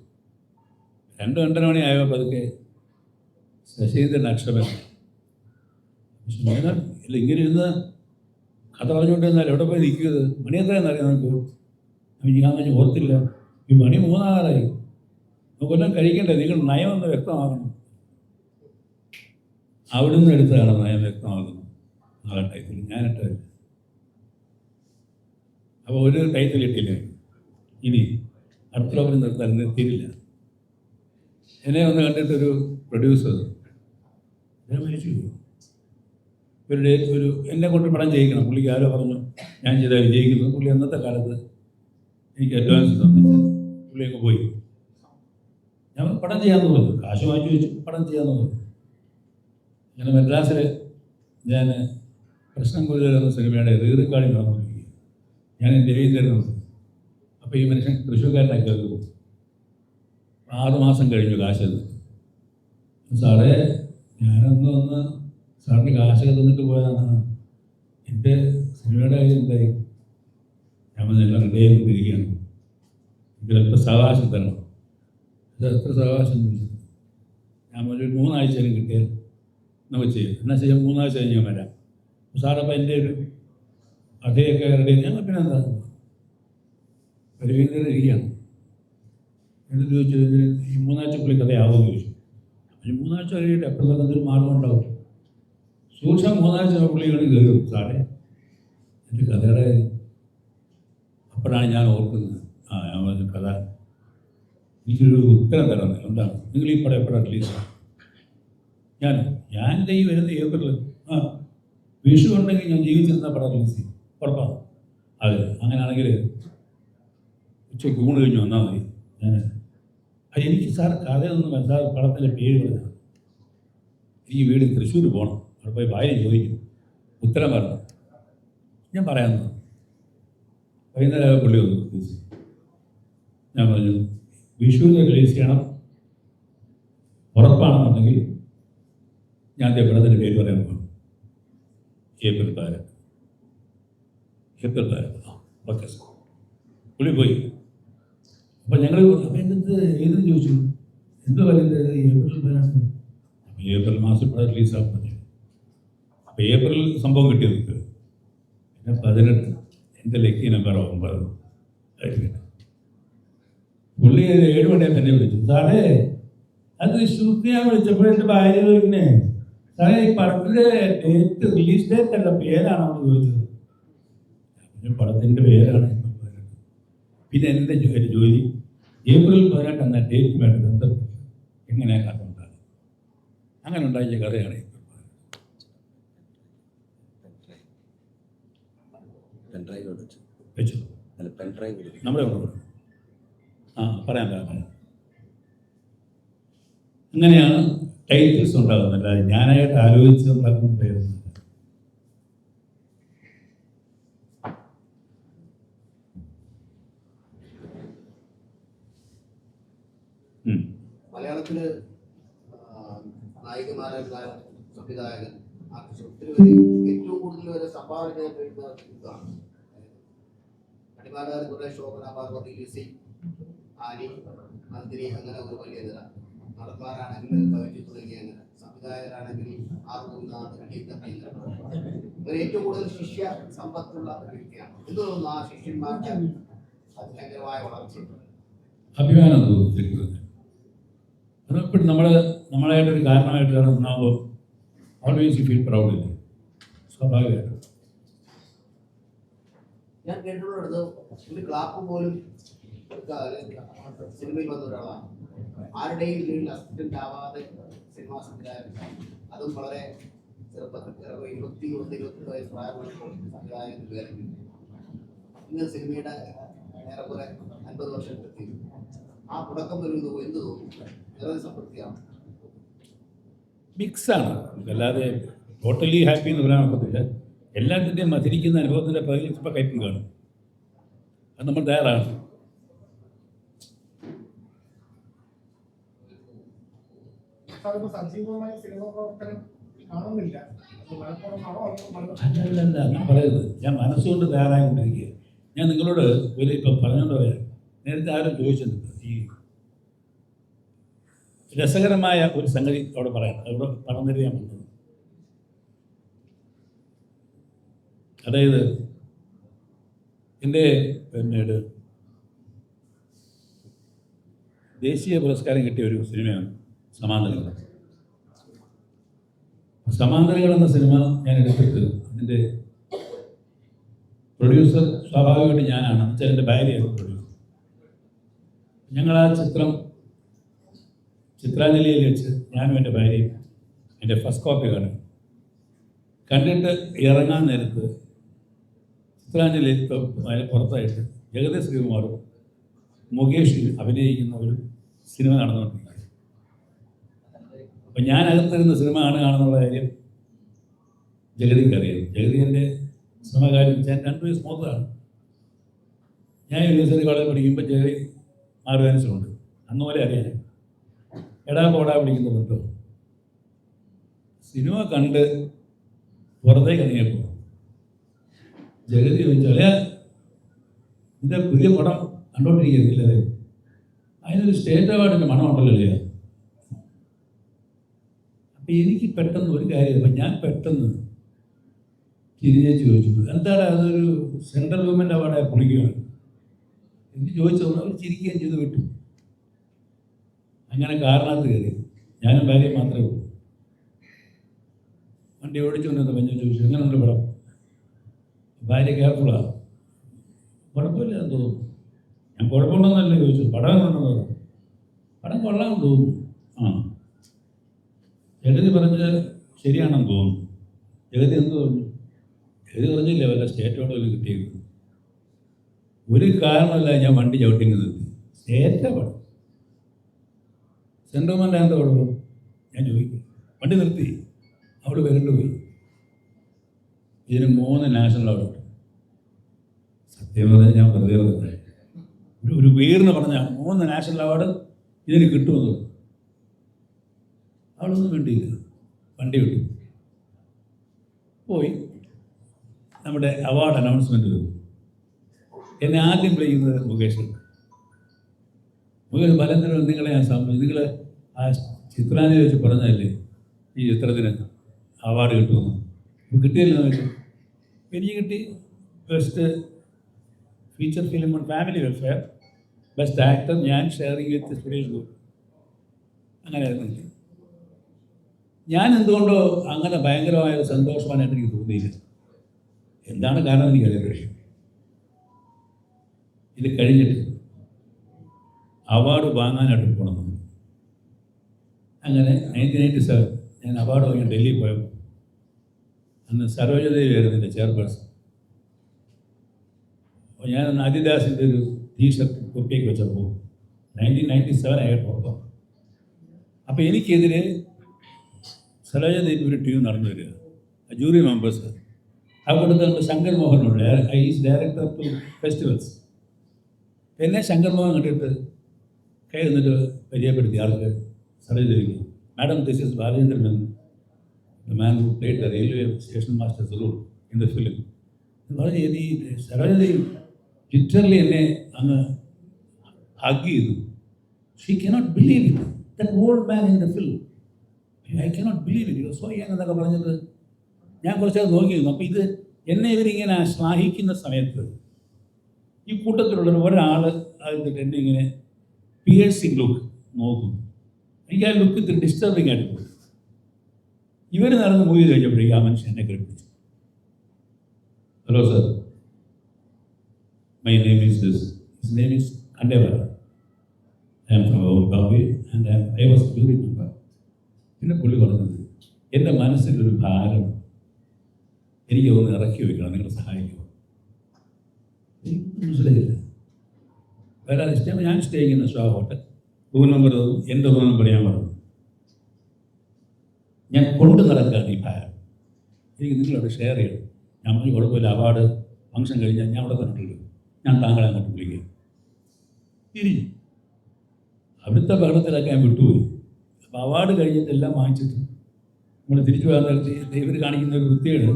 2-2:30 മണി ആയപ്പോൾ അതൊക്കെ ശശീന്ദ്രൻ അക്ഷരം ഇല്ല, ഇങ്ങനെ ഇരുന്ന് കഥ പറഞ്ഞുകൊണ്ടിരുന്നാൽ എവിടെ പോയി നിൽക്കുന്നത്? മണി എത്രയെന്നറിയാം നമുക്ക്? ഞാൻ പറഞ്ഞ് ഓർത്തില്ല, ഈ മണി 3 നമുക്കെല്ലാം കഴിക്കണ്ടേ, നിങ്ങൾ നയം ഒന്ന് വ്യക്തമാക്കണം. അവിടുന്ന് എടുത്തതാണ് നയം വ്യക്തമാകുന്നത്. നാളെ ടൈറ്റിൽ ഞാനിട്ടില്ല. അപ്പോൾ ഒരു ടൈറ്റിൽ ഇട്ടില്ല. ഇനി അടുത്ത ലോകം നിർത്താൻ നിർത്തിയിട്ടില്ല. എന്നെ ഒന്ന് കണ്ടിട്ടൊരു പ്രൊഡ്യൂസർ ഞാൻ മരിച്ചു ഒരു എന്നെ കൊണ്ട് പടം ചെയ്യിക്കണം. പുള്ളിക്ക് ആരോ പറഞ്ഞു ഞാൻ ചെയ്താൽ വിജയിക്കുന്നു. പുള്ളി അന്നത്തെ കാലത്ത് എനിക്ക് അഡ്വാൻസ് തന്നിട്ട് പുള്ളിയൊക്കെ പോയി. ഞാൻ പടം ചെയ്യാമെന്ന് പറഞ്ഞു, കാശ് വാങ്ങിച്ചു വെച്ചു, പടം ചെയ്യാമെന്ന് പറഞ്ഞു. അങ്ങനെ മദ്രാസിൽ ഞാൻ പ്രശ്നം കൂടുതലെന്ന സിനിമയുടെ റീറിക്കാർഡിൽ നടന്നുകൊണ്ടിരിക്കുക. ഞാൻ രവീന്ദ്രനുണ്ട്. അപ്പോൾ ഈ മനുഷ്യൻ തൃശ്ശൂർക്കാരനൊക്കെ പോകും. 6 മാസം കഴിഞ്ഞു കാശ് തന്നിട്ട്. സാറേ ഞാനൊന്ന് വന്ന് സാറിന് കാശൊക്കെ തന്നിട്ട് പോയതാണ്, എൻ്റെ സിനിമയുടെ കാര്യം എന്തായി? ഞാൻ പറഞ്ഞെല്ലാം റെഡി ആയിക്കൊണ്ടിരിക്കുകയാണ്, ഇതിലൊക്കെ സാവകാശം തരണം. ഇത് എത്ര സാവകാശം ചോദിച്ചത്? ഞാൻ ഒരു 3 ആഴ്ചയിലും കിട്ടിയാൽ നമുക്ക് ചെയ്യും. എന്നാൽ ചെയ്യാം, 3 ആഴ്ച കഴിഞ്ഞ് ഞാൻ വരാം. സാറപ്പോൾ എൻ്റെ ഒരു കഥയൊക്കെ റെഡി. ഞങ്ങൾ പിന്നെ എന്താ രവീന്ദ്രൻ ഇരിക്കുകയാണ്. എന്നിട്ട് ചോദിച്ചു ഈ 3 ആഴ്ച പുള്ളി കഥയാവുമെന്ന് ചോദിച്ചു. ഈ 3 ആഴ്ച കഴിയിട്ട് എപ്പോഴും എന്തൊരു മാർഗം ഉണ്ടാവും. സൂക്ഷ്മ 3 ആഴ്ച പുള്ളികൾ കയറും സാറേ എൻ്റെ കഥയുടെ. അപ്പോഴാണ് ഞാൻ ഓർക്കുന്നത്, ഞാൻ പറഞ്ഞ കഥ എനിക്കൊരു ഉത്തരം തരണം. എന്താണ് നിങ്ങൾ ഈ പടം എപ്പോഴാണ് റിലീസ്? ഞാനിത് ഈ വരുന്ന ഏപ്രിൽ വിഷു ഉണ്ടെങ്കിൽ ഞാൻ ജീവിച്ചിരുന്ന പടം റിലീസ് ചെയ്യും, ഉറപ്പാണ്. അതെ, അങ്ങനെയാണെങ്കിൽ ഉച്ചയ്ക്ക് ഊണ് കഴിഞ്ഞ് വന്നാൽ മതി. എനിക്ക് സാർ കഥയൊന്നും സാർ പടത്തിൻ്റെ പേര് പറഞ്ഞു. ഈ വീട് തൃശ്ശൂർ പോകണം, അവിടെ പോയി ഭാര്യ ചോദിക്കും, ഉത്തരം പറഞ്ഞു. ഞാൻ പറയാമെന്ന് വൈകുന്നേരം പുള്ളി വന്നു. ഞാൻ പറഞ്ഞു വിഷുവിനെ റിലീസ് ചെയ്യണം, ഉറപ്പാണെന്നുണ്ടെങ്കിൽ ഞാൻ പടത്തിൻ്റെ പേര് പറയാൻ പോകും. ഏപ്രിൽ 10. Okay sir. പുള്ളി പോയി. അപ്പം ഞങ്ങൾ അപ്പം എന്ത് ഏതെന്ന് ചോദിച്ചു, എന്ത് പറയുന്നത് ഏപ്രിൽ 10. അപ്പം ഏപ്രിൽ മാസം പടം റിലീസാകുന്നത്. അപ്പം ഏപ്രിൽ സംഭവം കിട്ടിയത് പിന്നെ 18 എൻ്റെ ലക്കി നമ്പർ 9 ആയിരിക്കട്ടെ. പുള്ളി 7 മണിയാൽ തന്നെ വിളിച്ചു. സാറേ അത് ഷൂട്ട് ചെയ്യാൻ വിളിച്ചപ്പോൾ എൻ്റെ ഭാര്യ ചോദിക്കുന്നേ, സാറേ ഈ പടത്തിൻ്റെ ഡേറ്റ് റിലീസ് ഡേറ്റ് അല്ല പേരാണോ എന്ന് ചോദിച്ചത്. പടത്തിൻ്റെ പേരാണ്. പിന്നെ എൻ്റെ ജോലി ഏപ്രിൽ 18 എന്ന ഡേറ്റുമായിട്ട് ബന്ധപ്പെട്ട് എങ്ങനെയാണ് കഥ ഉണ്ടാകുന്നത്. അങ്ങനെ ഉണ്ടാക്കിയ കഥയാണ് വെച്ചു. നമ്മുടെ പറയാൻ. അങ്ങനെയാണ് ടൈറ്റിൽസ് ഉണ്ടാകുന്നത്. അല്ലാതെ ഞാനായിട്ട് ആലോചിച്ച് ഉണ്ടാക്കുന്ന പേരൊന്നും. മലയാളത്തില് നായികമാരായ സംവിധായകൻ ഒത്തിരി ഏറ്റവും കൂടുതൽ വരെ സംഭാവന ചെയ്തിട്ടുള്ള ഇതാണ്. അടിമാലകാരൻ കുറെ ശോഭന, പാർവതി, ലിസി, ആനി, നന്ദിനി, അങ്ങനെ ഒരു വലിയ നില. നടന്മാരാണെങ്കിൽ കവിറ്റി തുടങ്ങിയ അങ്ങനെ, സംവിധായകരാണെങ്കിൽ ഇവർ ഏറ്റവും കൂടുതൽ ശിഷ്യ സമ്പത്തുള്ള ഒരു വ്യക്തിയാണ്. എന്ത് തോന്നുന്നു ആ ശിഷ്യന്മാർക്ക് ഭയങ്കരമായ വളർച്ചയുണ്ട്? അഭിമാനം തോന്നുന്നു. അതെപ്പോഴും നമ്മളായിട്ടൊരു കാരണമായിട്ട് ഉണ്ടാകുമ്പോൾ ഓൾവേസ് യു ഫീൽ പ്രൗഡ് ഇല്ലേ, സ്വാഭാവികമായിട്ടും. ഞാൻ കേട്ടിട്ടുള്ളത് ഒരു ക്ലാപ്പ് പോലും സിനിമയിൽ വന്ന ഒരാളാണ്. ആരുടെയും കീഴിൽ അസിസ്റ്റന്റ് ആവാതെ സിനിമാ സംവിധായകൻ, അതും വളരെ ചെറുപ്പത്തിൽ 21-22 വയസ്സ് പ്രായമുള്ള സംവിധായകന് വേറെ. ഇന്ന് സിനിമയുടെ ഏറെക്കുറെ 50 വർഷം എത്തി. ആ തുടക്കം വരുന്നത് എന്ത് തോന്നുന്നു? നിറഞ്ഞ സംതൃപ്തിയാണ്, മിക്സാണ്. അല്ലാതെ ടോട്ടലി ഹാപ്പി എന്ന് പറയാൻ ഒക്കത്തില്ല. എല്ലാത്തിൻ്റെയും മധുരിക്കുന്ന അനുഭവത്തിൻ്റെ പകുതി ചിലപ്പോൾ കയ്പും കാണും. അത് നമ്മൾ തയ്യാറാണ്. അല്ലല്ല, ഞാൻ പറയുന്നത് ഞാൻ മനസ്സുകൊണ്ട് തയ്യാറായിക്കൊണ്ടിരിക്കുക. ഞാൻ നിങ്ങളോട് ഒരു ഇപ്പം പറഞ്ഞുകൊണ്ട് പറയാം. നേരത്തെ ആരും ചോദിച്ചിട്ടുണ്ട് ഈ രസകരമായ ഒരു സംഗതി അവിടെ പറയാം. അവിടെ പറഞ്ഞിട്ട് ഞാൻ വന്നത്, അതായത് എൻ്റെ പിന്നീട് ദേശീയ പുരസ്കാരം കിട്ടിയ ഒരു സിനിമയാണ് സമാന്തരങ്ങൾ. സമാന്തരങ്ങൾ എന്ന സിനിമ ഞാൻ എടുത്തിട്ട് അതിൻ്റെ പ്രൊഡ്യൂസർ സ്വാഭാവികമായിട്ട് ഞാനാണ്. എന്നുവെച്ചാൽ എൻ്റെ ഭാര്യയാണ് പ്രൊഡ്യൂസർ. ഞങ്ങൾ ആ ചിത്രം ചിത്രാഞ്ജലിയിൽ വെച്ച് ഞാനും എൻ്റെ ഭാര്യയും എൻ്റെ ഫസ്റ്റ് കോപ്പി കാണും. കണ്ടിട്ട് ഇറങ്ങാൻ നേരത്ത് ചിത്രാഞ്ജലി പുറത്തായിട്ട് ജഗതി ശ്രീകുമാറും മുകേഷ് അഭിനയിക്കുന്ന ഒരു സിനിമ നടന്നുകൊണ്ടിരിക്കുക. അപ്പം ഞാൻ അകത്തിരുന്ന സിനിമ കാണുന്നുള്ള കാര്യം ജഗതിക്ക് അറിയാം. ജഗതി എൻ്റെ സിനിമ കാര്യം ഞാൻ 2 വയസ്സ് മൂത്തതാണ്. ഞാൻ യൂണിവേഴ്സിറ്റി കോളേജിൽ പഠിക്കുമ്പോൾ ജഗതി 6 വയസ്സുണ്ട്. അന്ന് പോലെ അറിയാം. എടാ പോടാ വിളിക്കുന്നുണ്ടോ. സിനിമ കണ്ട് പുറത്തേക്ക് ഇറങ്ങിയപ്പോൾ ജഗതി ചോദിച്ചാൽ ഇതിൻ്റെ പുതിയ പടം കണ്ടോണ്ടിരിക്കുന്നില്ലേ, അതിനൊരു സ്റ്റേറ്റ് അവാർഡിൻ്റെ മണമുണ്ടല്ലോ അല്ലേ. അപ്പം എനിക്ക് പെട്ടെന്ന് ഒരു കാര്യം, അപ്പം ഞാൻ പെട്ടെന്ന് തിരിഞ്ഞ് ചോദിച്ചു, എന്താണ് അതൊരു സെൻട്രൽ ഗവൺമെൻറ് അവാർഡായി പുള്ളിക്കുകയാണ്. എനിക്ക് ചോദിച്ചത് അവർ ചിരിക്കുകയും ചെയ്ത് വിട്ടു. അങ്ങനെ കാറിനകത്ത് കയറി, ഞാനും ഭാര്യയും മാത്രമേ ഉള്ളൂ. വണ്ടി ഓടിച്ചുകൊണ്ടിരുന്ന പഞ്ഞു ചോദിച്ചു, എങ്ങനെയുണ്ട് പടം? ഭാര്യ കെയർഫുള്ളാണ്. കുഴപ്പമില്ലെന്ന് തോന്നുന്നു. ഞാൻ കുഴപ്പമുണ്ടെന്നല്ലേ ചോദിച്ചു, പടം എങ്ങനെയുണ്ടെന്ന് പറഞ്ഞു. പടം കൊള്ളാമെന്ന് തോന്നുന്നു. ആ, ജഗതി പറഞ്ഞത് ശരിയാണെന്ന് തോന്നുന്നു. ജഗതി എന്ത് പറഞ്ഞു? ജഗതി പറഞ്ഞില്ലേ വല്ല സ്റ്റേറ്റോടെ വല്ല കിട്ടിയിരുന്നു. ഒരു കാരണമല്ല ഞാൻ വണ്ടി ചവിട്ടിങ്ങ് നിർത്തി. സ്റ്റേറ്റാ പടം. സെൻട്രൽമെൻ്റ് എന്താ കുഴപ്പം? ഞാൻ ചോദിക്കും. വണ്ടി നിർത്തി, അവിടെ വരണ്ടു പോയി. ഇതിന് 3 നാഷണൽ അവാർഡ്. സത്യം പറഞ്ഞാൽ ഞാൻ വെറുതെ പറഞ്ഞത്. ഒരു വീർന്ന് പറഞ്ഞാൽ 3 നാഷണൽ അവാർഡ് ഇതിന് കിട്ടുമെന്ന് പറഞ്ഞു. അവളൊന്നും വേണ്ടിയില്ല, വണ്ടി വിട്ടു പോയി. നമ്മുടെ അവാർഡ് അനൗൺസ്മെൻറ്റ് വരും. എന്നെ ആദ്യം വിളിക്കുന്നത് മുകേഷ്. പലതരം നിങ്ങളെ ഞാൻ സംബന്ധിച്ച്, നിങ്ങൾ ആ ചിത്രാഞ്ജലി വെച്ച് പറഞ്ഞതല്ലേ ഈ ചിത്രത്തിന് അവാർഡ് കിട്ടുമെന്ന്. കിട്ടിയല്ലോ വെച്ചു. എനിക്ക് കിട്ടി. Best feature film on family welfare, best actor ഞാൻ ഷെയറിങ് വിത്ത് സുരേഷ് ഗോപി. അങ്ങനെയായിരുന്നില്ല. ഞാൻ എന്തുകൊണ്ടോ അങ്ങനെ ഭയങ്കരമായ സന്തോഷമായിട്ട് എനിക്ക് തോന്നിയില്ല. എന്താണ് കാരണം എനിക്കറിയാം. ഇത് കഴിഞ്ഞിട്ട് അവാർഡ് വാങ്ങാനായിട്ട് പോകണം. അങ്ങനെ 1997 ഞാൻ അവാർഡ് വാങ്ങി ഡൽഹിയിൽ പോയപ്പോൾ അന്ന് സരോജദേവി ആയിരുന്നു എൻ്റെ ചെയർപേഴ്സൺ. അപ്പോൾ ഞാൻ ആദിദാസിൻ്റെ ഒരു ടീഷർട്ട് കുപ്പിയൊക്കെ വെച്ചപ്പോൾ 1997 ആയിട്ട് ഓർക്കാം. അപ്പോൾ എനിക്കെതിരെ സരോജദേവി ഒരു ടീം നടന്നു വരിക, ജൂറി മെമ്പേഴ്സ്. അവിടുത്തെ നമ്മുടെ ശങ്കർ മോഹനുണ്ട്, ഈസ് ഡയറക്ടർ ടു ഫെസ്റ്റിവൽസ്. എന്നെ ശങ്കർ മോഹൻ കണ്ടിട്ട് കൈ നിന്നിട്ട് പരിചയപ്പെടുത്തി ആൾക്ക് സരോജദേവിക്ക്. Madam, this is Balachandran Menon, the man who played the railway station master's role in the film. പറഞ്ഞ് ഈ സരോജദേവി ലിറ്ററലി എന്നെ അങ്ങ് ഹഗ് ചെയ്തു. She cannot believe it, that old man in the film. I cannot believe it, so young എന്നൊക്കെ പറഞ്ഞിട്ട് ഞാൻ കുറച്ചത് നോക്കിയിരുന്നു. അപ്പോൾ ഇത് എന്നെ ഇവരിങ്ങനെ ശ്ലാഘിക്കുന്ന സമയത്ത് ഈ കൂട്ടത്തിലുള്ള ഒരാൾ അതിൻ്റെ എന്നെ ഇങ്ങനെ പിയേഴ്സിങ് ലുക്ക് നോക്കുന്നു. എനിക്ക് ആ ലുക്ക് ഇത്തിരി ഡിസ്റ്റർബിങ് ആയിട്ട് പോയി. ഇവർ നടന്ന് മൂവി കഴിഞ്ഞപ്പോഴേക്കും ആ മനുഷ്യൻ എന്നെ കേൾപ്പിച്ചു. Hello sir, my name is this, his name is Kandevara, I am from Bombay and I was jury member. പിന്നെ പുള്ളി പറഞ്ഞത്, എൻ്റെ മനസ്സിലൊരു ഭാരം, എനിക്ക് ഒന്ന് ഇറക്കി വയ്ക്കണം, നിങ്ങൾ സഹായിക്കുമോ? മനസ്സിലായില്ല. വേറെ ഇഷ്ടം. ഞാൻ സ്റ്റേ ചെയ്യുന്ന ഷോ ഹോട്ടൽ, റൂം നമ്പർ എൻ്റെ റൂം നമ്പർ ഞാൻ പറഞ്ഞു. ഞാൻ കൊണ്ടു നടക്കുകയാണ് ഈ ഭാരം, എനിക്ക് നിങ്ങളവിടെ ഷെയർ ചെയ്യണം. ഞാൻ പറഞ്ഞു കുഴപ്പമില്ല, അവാർഡ് ഫംഗ്ഷൻ കഴിഞ്ഞാൽ ഞാൻ അവിടെ തന്നിട്ടുള്ളൂ, ഞാൻ താങ്കളെ അങ്ങോട്ട് വിളിക്കുക. തിരിഞ്ഞു. അവിടുത്തെ ബഹളത്തിലൊക്കെ ഞാൻ വിട്ടുപോയി. അപ്പോൾ അവാർഡ് കഴിഞ്ഞിട്ടെല്ലാം വാങ്ങിച്ചിട്ട് നമ്മൾ തിരിച്ചു പോകാൻ നേരത്തെ ഇവർ കാണിക്കുന്ന ഒരു വൃത്തികേട്,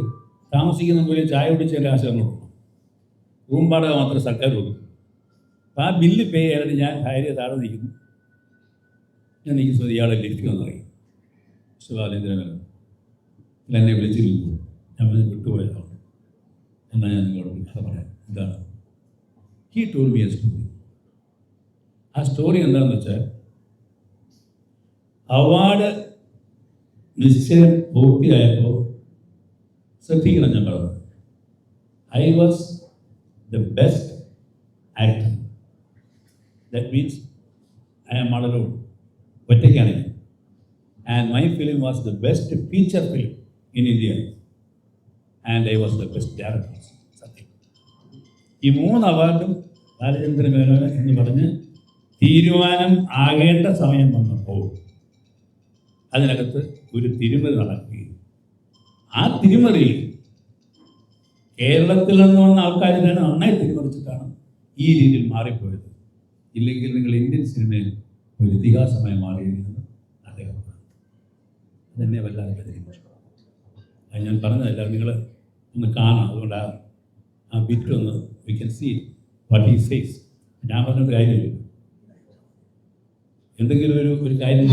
താമസിക്കുന്ന പോലെ ചായ കുടിച്ചതിൻ്റെ ആശ നമ്മൾ കൊടുക്കും, റൂം വാടക മാത്രം സർക്കാർ കൊടുക്കും. അപ്പോൾ ആ ബില്ല് പേ ചെയ്യാനായിട്ട് ഞാൻ ഭാര്യ താഴെ നിൽക്കുന്നു. ഞാൻ നിൽക്കുന്നത് ഇയാളെ ലിഫ്റ്റ് വന്നിറങ്ങി. ബാലചന്ദ്രൻ എന്നെ വിളിച്ചിരുന്നു. ഞാൻ വിട്ടുപോയതാണ്. എന്നാൽ ഞാൻ നിങ്ങളോട് കഥ പറയാം. എന്താണ്? He told me a story. ആ സ്റ്റോറി എന്താണെന്ന് വെച്ചാൽ, അവാർഡ് നിശ്ചയം പൂർത്തിയായപ്പോൾ ശ്രദ്ധിക്കണം, ഞാൻ പറഞ്ഞത് I was the best actor. That means I am all alone, ഒറ്റയ്ക്കാണ് ഞാൻ. And my film was the best feature film in India. And I was the best director. സത്യം. ഈ 3 അവാർഡും ബാലചന്ദ്രൻ മേനോൻ എന്ന് പറഞ്ഞ് തീരുമാനം ആകേണ്ട സമയം വന്നപ്പോൾ അതിനകത്ത് ഒരു തിരിമറി നടക്കുകയും ആ തിരിമറിയിൽ കേരളത്തിൽ നിന്ന് വന്ന ആൾക്കാർ തന്നെ നന്നായി തിരിമറിച്ചിട്ടാണ് ഈ രീതിയിൽ മാറിപ്പോയത്. ഇല്ലെങ്കിൽ നിങ്ങൾ ഇന്ത്യൻ സിനിമയിൽ ഒരു ഇതിഹാസമായി മാറിയിരിക്കുന്നത് അദ്ദേഹം. അതെന്നെ വല്ലാതെ വേദനിപ്പിച്ചു. അത് ഞാൻ പറഞ്ഞതല്ല, നിങ്ങൾ ഒന്ന് കാണാം. അതുകൊണ്ട് ആ ബിറ്റ് ഒന്ന് we can see what he says. ഞാൻ പറഞ്ഞൊരു കാര്യമില്ല, എന്തെങ്കിലും ഒരു കാര്യം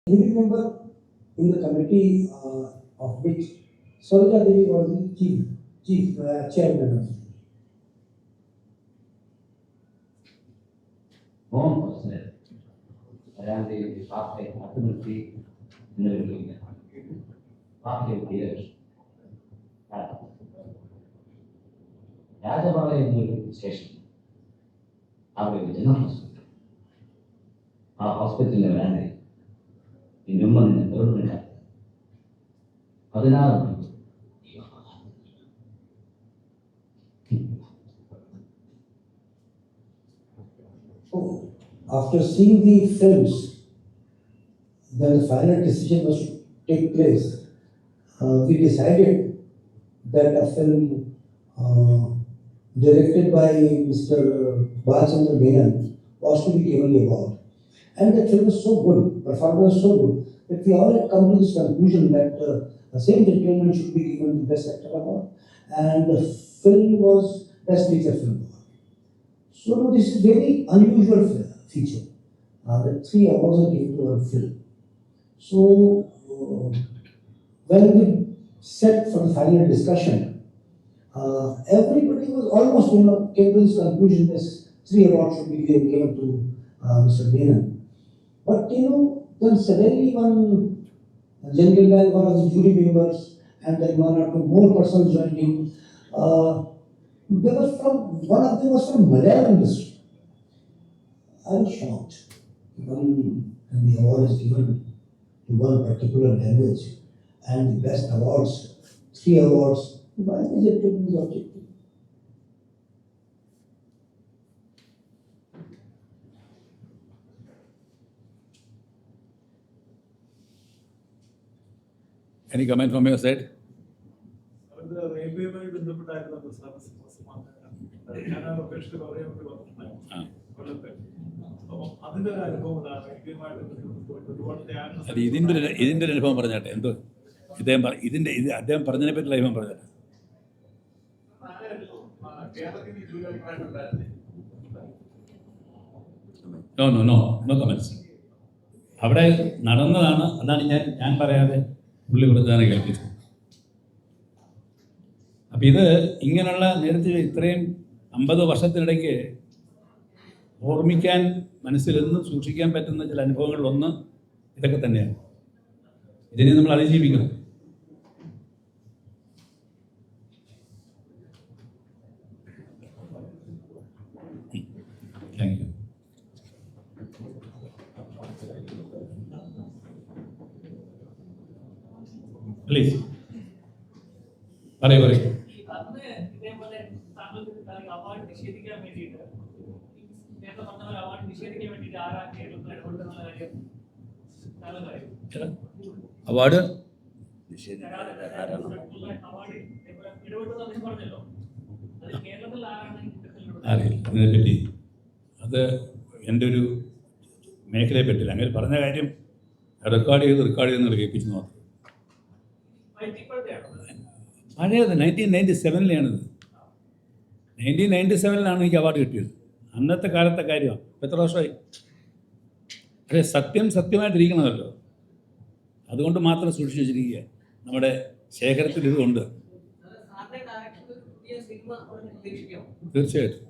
Any member in the committee of which Sarojaa Devi was the chief chairman of it. മോൻ പ്രശ്നം അയാളുടെ പാർട്ടി അട്ടിനിർത്തി നിലവിലില്ല പാർട്ടി ലീഡേഴ്സ് രാജപാളയം എന്നൊരു സ്റ്റേഷൻ അവിടെ ഒരു ജനറൽ ഹോസ്പിറ്റൽ ആ ഹോസ്പിറ്റലിലെ വരാതെ ഇന്നുമ്മ നിന്ന് തീർന്നില്ല 16 മണിക്കൂർ After seeing the films, then the final decision was to take place. We decided that a film directed by Mr. Balachandra Menon was to be given the award. And the film was so good, performance was so good, that we all had come to this conclusion that the same gentleman should be given the Best Actor award, and the film was Best Feature Film. So no, this is very unusual feature. The 3 awards are given to our film. So when we set for the final discussion, everybody was almost came to this conclusion that 3 awards should be given to Mr. Menon. But then suddenly one gentleman, one of the jury members, and then 1 or 2 more persons joined in. One of them was from Malayalam industry. I was shocked when the award is given to one particular language and the best awards, 3 awards, why is it taken as objective? Any comment from your side? അത് റെയിൽവേയുമായി ബന്ധപ്പെട്ടായിരുന്നു ഞാൻ അപേക്ഷിച്ച് പറയാൻ വേണ്ടി വന്നിട്ടുണ്ടായിരുന്നു കൊല്ലത്തെ. അപ്പോൾ അതിൻ്റെ ഒരു അനുഭവം ഇതാണ്. റെയിൽവേയുമായിട്ട് ബന്ധപ്പെട്ട് ഒരുപാട് ത്യാഗം. അത് ഇതിൻ്റെ ഒരു അനുഭവം പറഞ്ഞാട്ടെ എന്തോ അദ്ദേഹം പറഞ്ഞതിനെ പറ്റിയുള്ള അനുഭവം പറഞ്ഞാട്ടെ. കേരളത്തിൽ ജൂലിയായിട്ടുണ്ടായിരുന്നു. No comments. അവിടെ നടന്നതാണ്, അതാണ് ഞാൻ പറയാതെ പുള്ളി പറഞ്ഞതാണ് കേൾപ്പിച്ചത്. അപ്പം ഇത് ഇങ്ങനെയുള്ള നേരത്തെ ഇത്രയും 50 വർഷത്തിനിടയ്ക്ക് ഓർമ്മിക്കാൻ മനസ്സിലെന്നും സൂക്ഷിക്കാൻ പറ്റുന്ന ചില അനുഭവങ്ങളിലൊന്ന് ഇതൊക്കെ തന്നെയാണ്. ഇതിനെ നമ്മൾ അതിജീവിക്കണം. Thank you. പ്ലീസ് പറയൂ. അന്ന് ഇതേപോലെ താങ്കൾക്ക് അവാർഡ് നിഷേധിക്കാൻ വേണ്ടിയിട്ട് നേരത്തെ പറഞ്ഞ പോലെ അവാർഡ് നിഷേധിക്കാൻ വേണ്ടിയിട്ട് ആരാ കേരളത്തിൽ ഇടപെടുന്ന കാര്യം താങ്കൾ അറിയും. അവാർഡ് അവാർഡ് ഇടപെടുന്ന അദ്ദേഹം പറഞ്ഞല്ലോ, അത് കേരളത്തിൽ ആരാണ് അറിയില്ല ഇതിനെപ്പറ്റി. അത് എൻ്റെ ഒരു മേഖലയെ പറ്റില്ല. അങ്ങനെ പറഞ്ഞ കാര്യം റെക്കോർഡ് ചെയ്ത് കേൾപ്പിച്ചു മാത്രം. പഴയത് 1997-ലാണിത്. 1997-ലാണ് എനിക്ക് അവാർഡ് കിട്ടിയത്. അന്നത്തെ കാലത്തെ കാര്യമാണ്. എത്ര വർഷമായി? അതെ, സത്യമായിട്ടിരിക്കണമല്ലോ. അതുകൊണ്ട് മാത്രം സൂക്ഷിച്ചു വെച്ചിരിക്കുക. നമ്മുടെ ശേഖരത്തിൽ ഇതുണ്ട്. തീർച്ചയായിട്ടും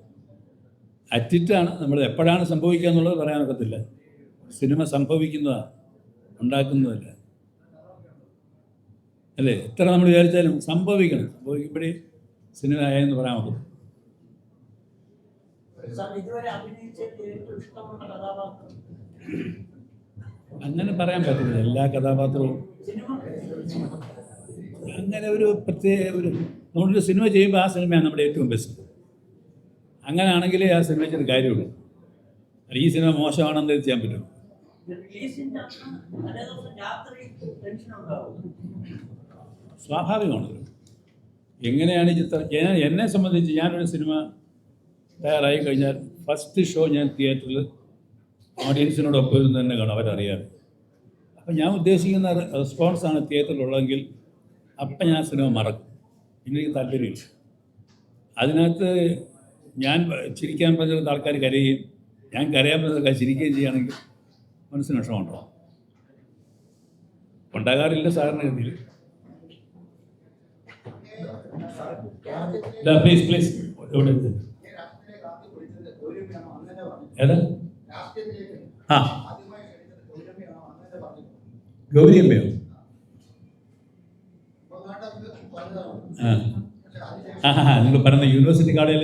അറ്റിറ്റാണ്. നമ്മൾ എപ്പോഴാണ് സംഭവിക്കുക എന്നുള്ളത് പറയാനൊക്കത്തില്ല. സിനിമ സംഭവിക്കുന്നതാണ്, ഉണ്ടാക്കുന്നതല്ല. അല്ലേ? എത്ര നമ്മൾ വിചാരിച്ചാലും സംഭവിക്കുമ്പോഴേ സിനിമ ആയെന്ന് പറയാൻ പറ്റും. അങ്ങനെ പറയാൻ പറ്റില്ല. എല്ലാ കഥാപാത്രവും അങ്ങനെ ഒരു പ്രത്യേക നമ്മളൊരു സിനിമ ചെയ്യുമ്പോൾ ആ സിനിമയാണ് നമ്മുടെ ഏറ്റവും ബെസ്റ്റ്. അങ്ങനെയാണെങ്കിലേ ആ സിനിമ ചെയ്ത് കാര്യമുള്ളൂ. അല്ല ഈ സിനിമ മോശമാണെന്ന് ചെയ്യാൻ പറ്റും. സ്വാഭാവികമാണ്. എങ്ങനെയാണ് എന്നെ സംബന്ധിച്ച് ഞാനൊരു സിനിമ തയ്യാറായി കഴിഞ്ഞാൽ ഫസ്റ്റ് ഷോ ഞാൻ തിയേറ്ററിൽ ഓഡിയൻസിനോടൊപ്പം ഇരുന്ന് തന്നെ കാണും, അവരറിയാതെ. അപ്പം ഞാൻ ഉദ്ദേശിക്കുന്ന റെസ്പോൺസാണ് തിയേറ്ററിലുള്ളതെങ്കിൽ അപ്പം ഞാൻ സിനിമ മറക്കും. എനിക്ക് താല്പര്യമില്ല. അതിനകത്ത് ഞാൻ ചിരിക്കാൻ പറഞ്ഞ ആൾക്കാർ കരയുകയും ഞാൻ കരയാൻ പറഞ്ഞ ആൾക്കാർ ചിരിക്കുകയും ചെയ്യുകയാണെങ്കിൽ മനസ്സിന് വിഷമമുണ്ടോ? ഉണ്ടാകാറില്ല സാറിന് ഗതിയിൽ. പ്ലീസ് പ്ലീസ് ഇവിടെ ഏതാ? ആ ഗൗരിയമ്മയോ? നിങ്ങൾ പറഞ്ഞ യൂണിവേഴ്സിറ്റി കാടയിൽ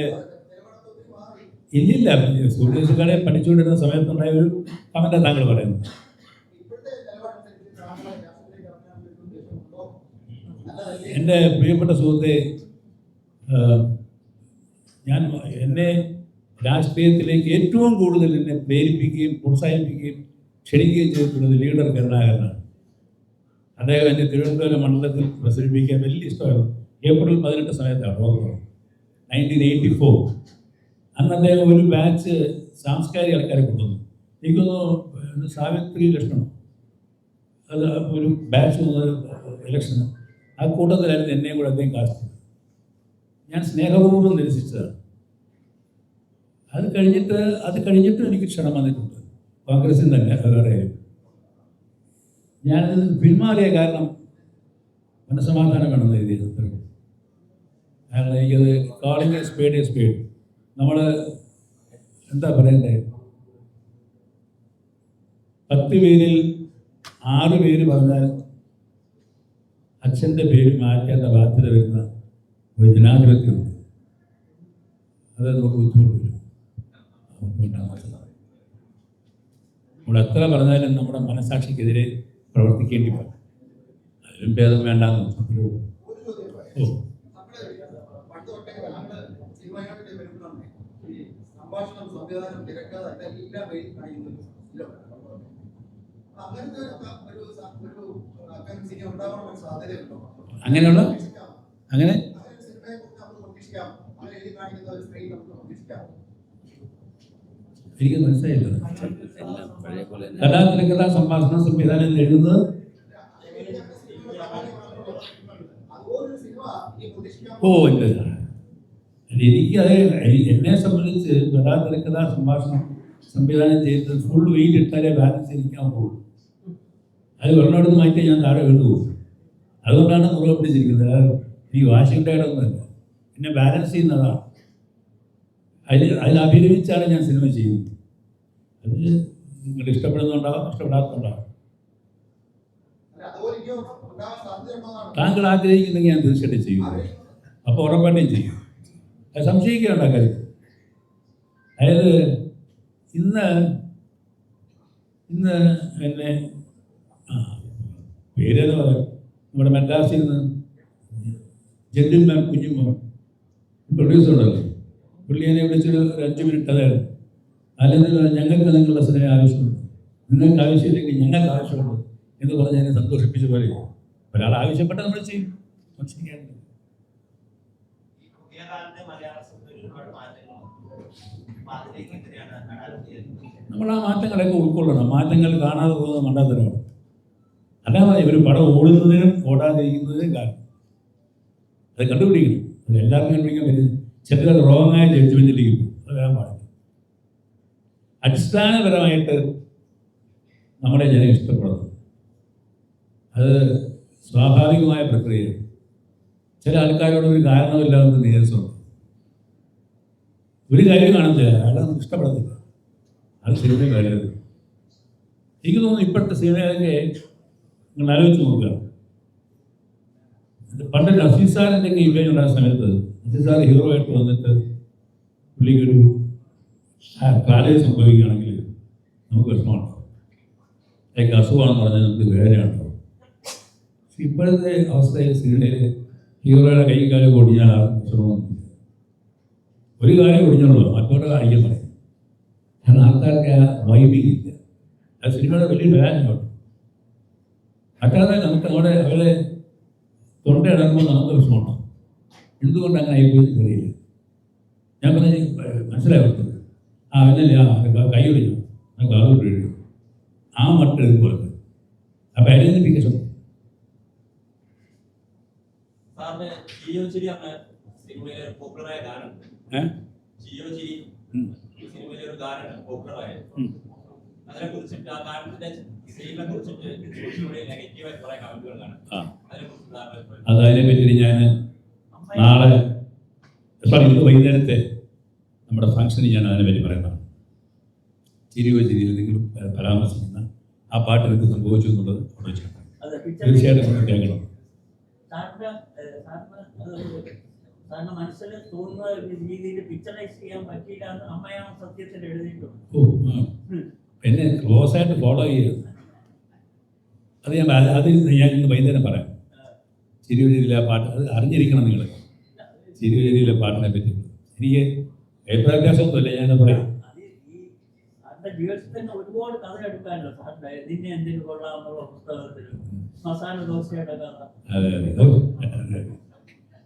ഇല്ലില്ല, യൂണിവേഴ്സിറ്റി കാടയിൽ പഠിച്ചുകൊണ്ടിരുന്ന സമയത്തുണ്ടായ ഒരു കമൻ്റാണ് താങ്കൾ പറയുന്നത്. എൻ്റെ പ്രിയപ്പെട്ട സുഹൃത്തെ, എന്നെ രാഷ്ട്രീയത്തിലേക്ക് ഏറ്റവും കൂടുതൽ എന്നെ പ്രേരിപ്പിക്കുകയും പ്രോത്സാഹിപ്പിക്കുകയും ക്ഷണിക്കുകയും ചെയ്തിട്ടുള്ളത് ലീഡർ കരുണാകരനാണ്. അദ്ദേഹം എന്നെ തിരുവനന്തപുരം മണ്ഡലത്തിൽ പ്രസരിപ്പിക്കാൻ വലിയ ഇഷ്ടമായിരുന്നു. ഏപ്രിൽ 18 സമയത്താണ് ഓർമ്മ, 1984. അന്ന് അദ്ദേഹം ഒരു ബാച്ച് സാംസ്കാരിക ആൾക്കാരെ കൊണ്ടുവന്നു. എനിക്കൊന്ന് സാവിത്രി ലക്ഷ്മണം, അത് ഒരു ബാച്ച് ഇലക്ഷന്, ആ കൂട്ടത്തിലായിരുന്നു എന്നെയും കൂടെ അദ്ദേഹം കാസ്റ്റ് ചെയ്തത്. ഞാൻ സ്നേഹപൂർവ്വം നിരസിച്ചതാണ്. അത് കഴിഞ്ഞിട്ട് എനിക്ക് ക്ഷണം വന്നിട്ടുണ്ട്, കോൺഗ്രസിൽ തന്നെ. വേറെ ഞാനത് പിന്മാറിയ കാരണം മനസ്സമാധാനം വേണമെന്ന് എഴുതിയത്. കാരണം എനിക്കത് കാളിങ് സ്പേഡ് നമ്മൾ എന്താ പറയണ്ടേ, 10 പേരിൽ 6 പേര് പറഞ്ഞാൽ അച്ഛൻ്റെ പേര് മാറ്റേണ്ട ബാധ്യത വരുന്ന ഒരു ജനാധിപത്യമുണ്ട്. അത് നമുക്ക് ബുദ്ധിമുട്ട് വരും. നമ്മൾ എത്ര പറഞ്ഞാലും നമ്മുടെ മനസാക്ഷിക്കെതിരെ പ്രവർത്തിക്കേണ്ടി വരും. അതിലും ഭേദം വേണ്ടാന്ന്. ഓ, അങ്ങനെയുള്ള അങ്ങനെ എനിക്ക് മനസ്സിലായില്ല. കഥാ സംഭാഷണ സംവിധാനം എഴുതുന്നത് എനിക്കത് എന്നെ സംബന്ധിച്ച് കഥാ സംഭാഷണം സംവിധാനം ചെയ്ത് ഫുൾ വെയിൽ ഇട്ടാലേ ബാലൻസ് ഇരിക്കാൻ പോകും. അത് വെള്ളമെടുത്ത് മാറ്റി ഞാൻ താഴെ വീണ്ടുപോകും. അതുകൊണ്ടാണ് മുറുകെ പിടിച്ചിരിക്കുന്നത്. ഈ വാഷിംഗ്ടണൊന്നുമല്ല, പിന്നെ ബാലൻസ് ചെയ്യുന്നതാണ്. അതിൽ അഭിനയിച്ചാണ് ഞാൻ സിനിമ ചെയ്യുന്നത്. അത് നിങ്ങൾ ഇഷ്ടപ്പെടുന്നുണ്ടാവും, ഇഷ്ടപ്പെടാത്തുണ്ടാവും. താങ്കൾ ആഗ്രഹിക്കുന്നെങ്കിൽ ഞാൻ തീർച്ചയായിട്ടും ചെയ്യും. അപ്പോൾ ഉറപ്പായിട്ടും ചെയ്യും. അത് സംശയിക്കേണ്ട കാര്യം. അതായത് ഇന്ന് എന്നെ പേരെന്ന് പറയാം, നമ്മുടെ മദ്രാസിൽ നിന്ന് ജെന്റിൽമാൻ കുഞ്ഞുമോ പ്രൊഡ്യൂസറുണ്ടല്ലോ, പുള്ളി എന്നെ വിളിച്ചൊരു 5 മിനിറ്റ് അതായിരുന്നു. അല്ലെങ്കിൽ ഞങ്ങൾക്ക് നിങ്ങളുടെ സ്നേഹം ആവശ്യമുണ്ട്, നിങ്ങൾക്ക് ആവശ്യമില്ലെങ്കിൽ ഞങ്ങൾക്ക് ആവശ്യമുണ്ട് എന്ന് പറഞ്ഞ് എന്നെ സന്തോഷിപ്പിച്ച പോലെ ഒരാൾ ആവശ്യപ്പെട്ട നമ്മൾ ചെയ്യും. സംശയിക്കാറുണ്ട്. നമ്മൾ ആ മാറ്റങ്ങളൊക്കെ ഉൾക്കൊള്ളണം. മാറ്റങ്ങൾ കാണാതെ പോകുന്നത് മണ്ടാത്തരമാണ്. അല്ലാതെ ഒരു പടം ഓടുന്നതിനും ഓടാതിരിക്കുന്നതിനും കാരണം അത് കണ്ടുപിടിക്കണം. അത് എല്ലാവർക്കും കണ്ടുപിടിക്കാൻ പറ്റും. ചിലത് റോങ്ങായ ജഡ്ജ്മെൻറ്റിലേക്ക് പോകും. അത് വരാൻ പാടില്ല. അടിസ്ഥാനപരമായിട്ട് നമ്മളെ ജനം ഇഷ്ടപ്പെടുന്നു. അത് സ്വാഭാവികമായ പ്രക്രിയയാണ്. ചില ആൾക്കാരോട് ഒരു കാരണമില്ലാതെ നീരസമുണ്ട്. ഒരു കാര്യം കാണത്തില്ല, അയാളെ നമുക്ക് ഇഷ്ടപ്പെടത്തില്ല. അത് സിനിമ കാര്യമാണ്. എനിക്ക് തോന്നുന്നു ഇപ്പോഴത്തെ സിനിമയൊക്കെ നിങ്ങൾ ആലോചിച്ച് നോക്കുക. പണ്ട് നസീർ സാറിൻ്റെ ഇമേജ് ഉണ്ടായ സമയത്ത് നസീർ സാർ ഹീറോ ആയിട്ട് വന്നിട്ട് പുള്ളിക്കൊരു കാലം സംഭവിക്കുകയാണെങ്കിൽ നമുക്ക് വിഷമമുണ്ടാവും. അതിലേക്ക് അസുഖമാണെന്ന് പറഞ്ഞാൽ നമുക്ക് വേദനയുണ്ടാവും. ഇപ്പോഴത്തെ അവസ്ഥയിൽ സിനിമയിൽ ഹീറോയുടെ കൈ കാലം ഓടിയാൽ ആർക്കും വിഷമമൊന്നുമില്ല. ഒരു കാര്യം ഒടിഞ്ഞുള്ളൂ, മറ്റൊരു കാര്യം പറയും. കാരണം ആൾക്കാർക്ക് ആ വൈബിങ് ഇല്ല. അത് സിനിമയുടെ വലിയ വേദനയുണ്ട്. മറ്റേ നമുക്ക് അവിടെ അവരെ തൊണ്ടയിടങ്ങുമ്പോൾ നമുക്ക് വിഷമമുണ്ടാവും. എന്തുകൊണ്ട് അങ്ങനെ ആയിപ്പോയി അറിയില്ല. ഞാൻ പറഞ്ഞ മനസ്സിലായി. എന്നല്ലേ കൈ ഒടിഞ്ഞു, കാതോട്ട് എഴുതി ആ മട്ട് എടുക്കുമ്പോൾ അപ്പം ഐഡന്റിഫിക്കേഷൻ. പോപ്പുലറായ ഗാനം സിനിമയിലെ ഒരു ഗാനം പോപ്പുലറായ അതിനെക്കുറിച്ചിട്ട് ആ ഗാനത്തിന്റെ സ്ത്രീകളെ കുറിച്ചിട്ട് സോഷ്യൽ മീഡിയ നെഗറ്റീവായി കുറെ കമന്റുകൾ കാണാം. ആ അതിനെക്കുറിച്ച് അത് അതിനെപ്പറ്റി ഞാൻ നാളെ ഇന്ന് വൈകുന്നേരത്തെ നമ്മുടെ ഫംഗ്ഷനിൽ ഞാൻ അതിനെപ്പറ്റി പറയുന്നതാണ്. ചിരിയോ ചിരിയിൽ നിങ്ങൾ പരാമർശിക്കുന്ന ആ പാട്ട് എന്ത് സംഭവിച്ചു എന്നുള്ളത് അവിടെ വെച്ചിട്ടുണ്ട്. തീർച്ചയായിട്ടും നിങ്ങൾ കേൾക്കണം. സാറിന് മനസ്സിൽ തോന്നുന്ന രീതിയിൽ പിക്ചറൈസ് ചെയ്യാൻ പറ്റിയില്ല എന്ന് അമ്മയാണ് സത്യത്തിൽ എഴുതിയിട്ടുണ്ട്. ഓ എന്നെ ക്ലോസ് ആയിട്ട് ഫോളോ ചെയ്യുക. അത് ഞാൻ ഇന്ന് വൈകുന്നേരം പറയാം. ചിരിയോ ചിരിയിലെ ആ പാട്ട് അത് അറിഞ്ഞിരിക്കണം നിങ്ങൾ. ചിരിയോ ചിരിയിലെ പാട്ടിനെ പറ്റി എനിക്ക് അഭിപ്രായ വ്യത്യാസമൊന്നുമില്ല, ഞാൻ പറയാം. സാറിന്റെ ജീവിതത്തിൽ തന്നെ ഒരുപാട് കഥ എടുക്കാനല്ലോ സാറിന്റെ നിന്നെ എന്തിനു കൊള്ളാമെന്നുള്ള പുസ്തകത്തിൽ മസാല ദോശയുടെ കഥ. അതെ അതെ അതെ.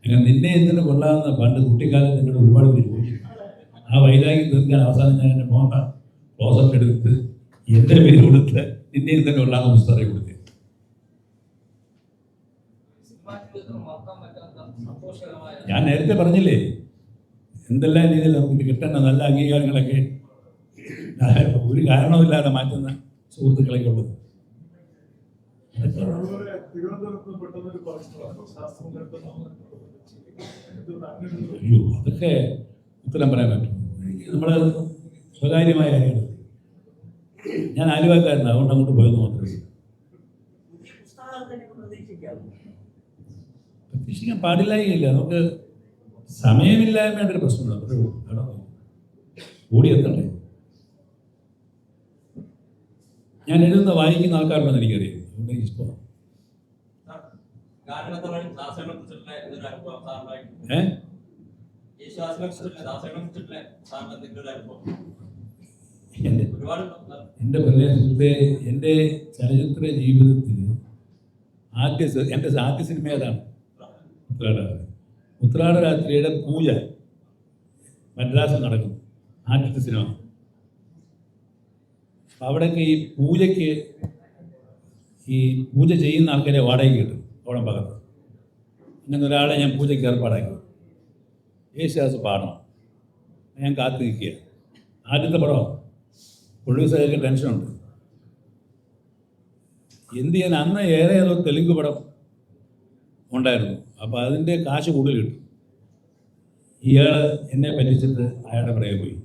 അങ്ങനെ നിന്നെ എന്തിനു കൊള്ളാമെന്ന് പണ്ട് കുട്ടിക്കാലത്ത് എന്നോട് ഒരുപാട് പേര് ചോദിച്ചു. ആ വൈരാഗ്യം തീർക്കാൻ അവസാനം ഞാൻ എൻ്റെ മോഹ ക്ലോസപ്പ് എടുത്ത് എൻ്റെ പേര് കൊടുത്ത് നിന്നെ എന്തിനു കൊള്ളാമെന്ന് പുസ്തകം കൊടുത്ത്. ഞാൻ നേരത്തെ പറഞ്ഞില്ലേ എന്തെല്ലാം രീതിയിൽ നമുക്ക് കിട്ടേണ്ട നല്ല അംഗീകാരങ്ങളൊക്കെ ഒരു കാരണവുമില്ലാതെ മാറ്റുന്ന സുഹൃത്തുക്കളൊക്കെ ഉള്ളത്. അതുപോലെ തിരുവനന്തപുരത്ത് പെട്ടെന്നൊരു ശാസ്ത്രം അയ്യോ അതൊക്കെ ഉത്തരം പറയാൻ പറ്റും. നമ്മൾ സ്വകാര്യമായ കാര്യങ്ങൾ. ഞാൻ ആലുവക്കാരനാണ്, അതുകൊണ്ട് അങ്ങോട്ട് പോയെന്ന് മാത്രമേ ഉള്ളൂ. പ്രതീക്ഷിക്കാൻ പാടില്ലായില്ല. നമുക്ക് സമയമില്ലായ്മയുടെ ഒരു പ്രശ്നമുണ്ട്. അത്രേ ഉള്ളൂ. ഓടിയെത്തണ്ടേ. ഞാൻ എഴുതുന്ന വായിക്കുന്ന ആൾക്കാരുണ്ടെന്ന് എനിക്കറിയാം. അതുകൊണ്ട് എനിക്ക് ഇഷ്ടമാണ്. എൻ്റെ പ്രദേശത്തെ എൻ്റെ ചലച്ചിത്ര ജീവിതത്തിൽ എൻ്റെ ആദ്യ സിനിമ ഏതാണ്? ഉത്രാട രാത്രിയുടെ പൂജ മദ്രാസിൽ നടക്കും. ആദ്യത്തെ സിനിമ. അവിടെയൊക്കെ ഈ പൂജയ്ക്ക് ഈ പൂജ ചെയ്യുന്ന ആൾക്കാരെ വാടകയ്ക്ക് കിട്ടും. ഓണം പകർത്ത് അങ്ങനെ ഒരാളെ ഞാൻ പൂജയ്ക്ക് ഏർപ്പാടാക്കി. യേശുദാസ് പാടണം. ഞാൻ കാത്തു നിൽക്കുക. ആദ്യത്തെ പടമാണ്. പ്രൊഡ്യൂസർക്ക് ടെൻഷനുണ്ട്. എന്ത് ചെയ്യാൻ? അന്ന് ഏറെ ഏതോ തെലുങ്ക് പടം ഉണ്ടായിരുന്നു. അപ്പോൾ അതിൻ്റെ കാശ് കൂടുതൽ കിട്ടും. ഇയാൾ എന്നെ പറ്റിച്ചിട്ട് അയാളുടെ പുറകെ പോയി.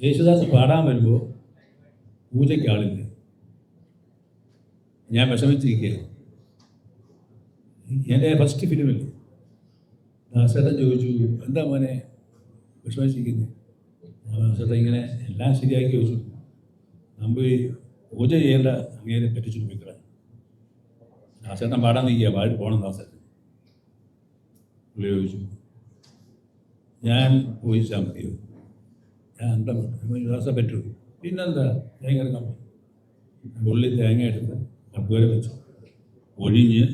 യേശുദാസ് പാടാൻ വരുമ്പോൾ പൂജയ്ക്ക് ആളില്ല. ഞാൻ വിഷമിച്ചിരിക്കുകയാണ്. എൻ്റെ ഫസ്റ്റ് ഫിലിമിൽ ദാസേട്ടൻ ചോദിച്ചു, എന്താ മോനെ വിഷമിച്ചിരിക്കുന്നത്? ദാസേട്ടൻ ഇങ്ങനെ എല്ലാം ശരിയാക്കി ചോദിച്ചു. നമ്പി പൂജ ചെയ്യേണ്ട അങ്ങേരെ പറ്റിച്ചിട്ട് പോയിക്കളാം. ദാസേട്ടൻ പാടാൻ നിൽക്കുക, പാടി പോകണം ദാസേട്ടൻ. പുള്ളി ചോദിച്ചു, ഞാൻ പോയിച്ചാൽ മതിയോ? ഞാൻ എന്താ ദാസ പറ്റൂ? പിന്നെന്താ തേങ്ങ എടുക്കാൻ പോയി. പുള്ളി തേങ്ങ എടുത്ത് കപ്പുവരെ വെച്ചു, ഒഴിഞ്ഞ്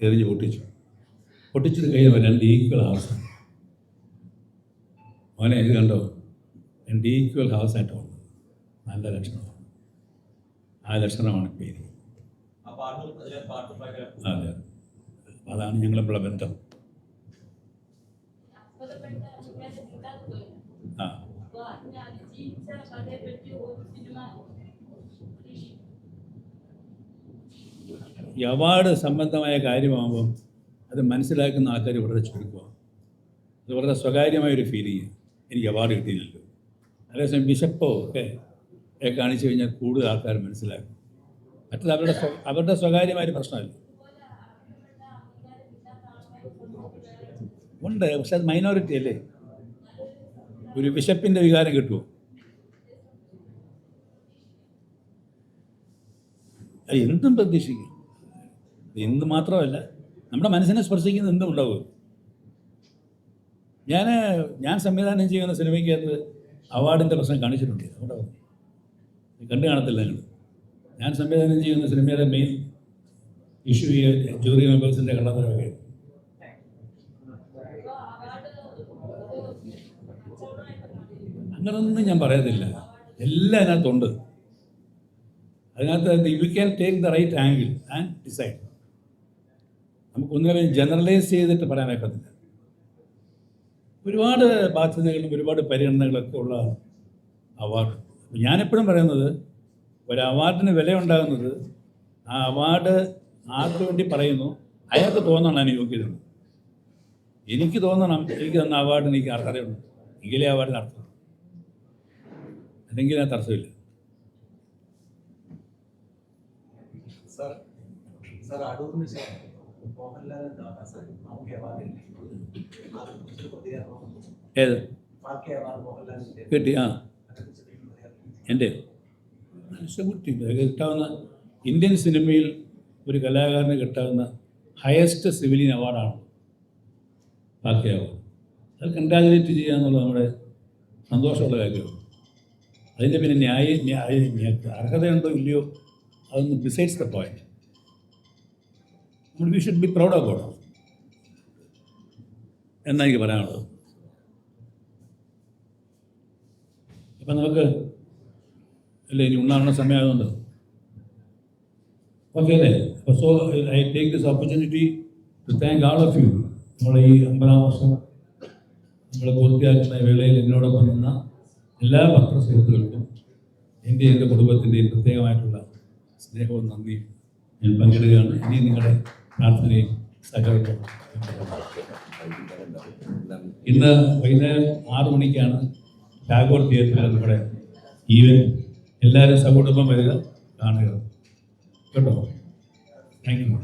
എറിഞ്ഞ് പൊട്ടിച്ചിട്ട് കഴിയുമ്പോൾ 2 ഈക്വൽ ഹൗസ്. മോനെ ഇത് കണ്ടോ? 2 ഈക്വൽ ഹൗസായിട്ട് വന്നത്. നല്ല ലക്ഷണമാണ്. ആ ലക്ഷണമാണ് പേര്. അതെ, അതാണ് ഞങ്ങളുള്ള ബന്ധം. ആ ഈ അവാർഡ് സംബന്ധമായ കാര്യമാകുമ്പം അത് മനസ്സിലാക്കുന്ന ആൾക്കാർ വളരെ ചുരുക്കുക. അത് വളരെ സ്വകാര്യമായൊരു ഫീലിംഗ്. എനിക്ക് അവാർഡ് കിട്ടിയില്ലല്ലോ. അതേസമയം ബിഷപ്പോ ഒക്കെ കാണിച്ചു കഴിഞ്ഞാൽ കൂടുതൽ ആൾക്കാർ മനസ്സിലാക്കും. മറ്റത് അവരുടെ സ്വകാര്യമായൊരു പ്രശ്നമല്ല. ഉണ്ട്, പക്ഷെ അത് മൈനോറിറ്റി അല്ലേ. ഒരു ബിഷപ്പിൻ്റെ വികാരം കിട്ടുമോ? അത് എന്തും പ്രതീക്ഷിക്കും. എന്ത് മാത്രമല്ല, നമ്മുടെ മനസ്സിനെ സ്പർശിക്കുന്ന എന്തും ഉണ്ടാവും. ഞാൻ സംവിധാനം ചെയ്യുന്ന സിനിമയ്ക്കകത്ത് അവാർഡിൻ്റെ പ്രശ്നം കാണിച്ചിട്ടുണ്ട്. ഉണ്ടാവും, കണ്ടു കാണത്തില്ല നിങ്ങൾ. ഞാൻ സംവിധാനം ചെയ്യുന്ന സിനിമയുടെ മെയിൻ ഇഷ്യൂ ജൂറി മെമ്പേഴ്സിൻ്റെ കള്ളത്തരമൊക്കെ. അങ്ങനൊന്നും ഞാൻ പറയത്തില്ല. എല്ലാം അതിനകത്തുണ്ട്. അതിനകത്ത് you can take the right angle and decide. നമുക്കൊന്നിനെ ജനറലൈസ് ചെയ്തിട്ട് പറയാനൊക്കത്തില്ല. ഒരുപാട് ബാധ്യതകളും ഒരുപാട് പരിഗണനകളൊക്കെ ഉള്ള അവാർഡ്. ഞാനെപ്പോഴും പറയുന്നത് ഒരു അവാർഡിന് വില ഉണ്ടാകുന്നത് ആ അവാർഡ് ആർക്ക് വേണ്ടി പറയുന്നു അയാൾക്ക് തോന്നണം അതിന് യോഗ്യത. എനിക്ക് തോന്നണം എനിക്ക് തന്ന അവാർഡിന് എനിക്ക് അർഹതയുണ്ട്, എങ്കിലേ അവാർഡിന് അർത്ഥം, അല്ലെങ്കിൽ അതിനകത്ത് അർത്ഥമില്ല. സാർ അടൂറിന് ശേഷം മോഹൻലാലിന് ദാദാസാഹിബ് ഫാൽക്കെ അവാർഡില്ലേ? അതിനെക്കുറിച്ച് പ്രതികരണം ഏത് ഫാൽക്കെ അവാർഡ് മോഹൻലാലിന്റെ കിട്ടി? ആ അതിനെക്കുറിച്ച് പ്രതികരണം എൻ്റെ മനുഷ്യകുട്ടി കിട്ടാവുന്ന ഇന്ത്യൻ സിനിമയിൽ ഒരു കലാകാരന് കിട്ടാവുന്ന ഹയസ്റ്റ് സിവിലിയൻ അവാർഡാണ് ഫാൽക്കെ അവാർഡ്. അത് കൺഗ്രാജുലേറ്റ് ചെയ്യുക എന്നുള്ളത് നമ്മുടെ സന്തോഷമുള്ള കാര്യമാണ്. അതിൻ്റെ പിന്നെ അർഹതയുണ്ടോ ഇല്ലയോ അതൊന്നും besides the point. We should be proud of God എന്നാണ് എനിക്ക് പറയാനുള്ളത്. അപ്പം നമുക്ക് അല്ലേ ഇനി ഉണ്ണാനുള്ള സമയമായതുകൊണ്ട് ഓക്കെ അല്ലേ? അപ്പോൾ so I take this opportunity to thank all of you. നമ്മളെ ഈ 50-ാം വർഷം നമ്മൾ പൂർത്തിയാക്കുന്ന വേളയിൽ എന്നോടൊപ്പം നിന്ന എല്ലാ പത്രസുഹൃത്തുക്കൾക്കും എൻ്റെ കുടുംബത്തിൻ്റെയും പ്രത്യേകമായിട്ടുള്ള സ്നേഹവും നന്ദിയും ഞാൻ പങ്കിടുകയാണ്. ഇനി നിങ്ങളുടെ പ്രാർത്ഥനയും സഹകരണവും. ഇന്ന് വൈകുന്നേരം 6 മണിക്കാണ് ടാഗോർ തിയേറ്ററിൽ നമ്മുടെ ഈവൻറ്റ്. എല്ലാവരും സകുടുംബം വരിക, കാണുക കേട്ടോ. Thank you.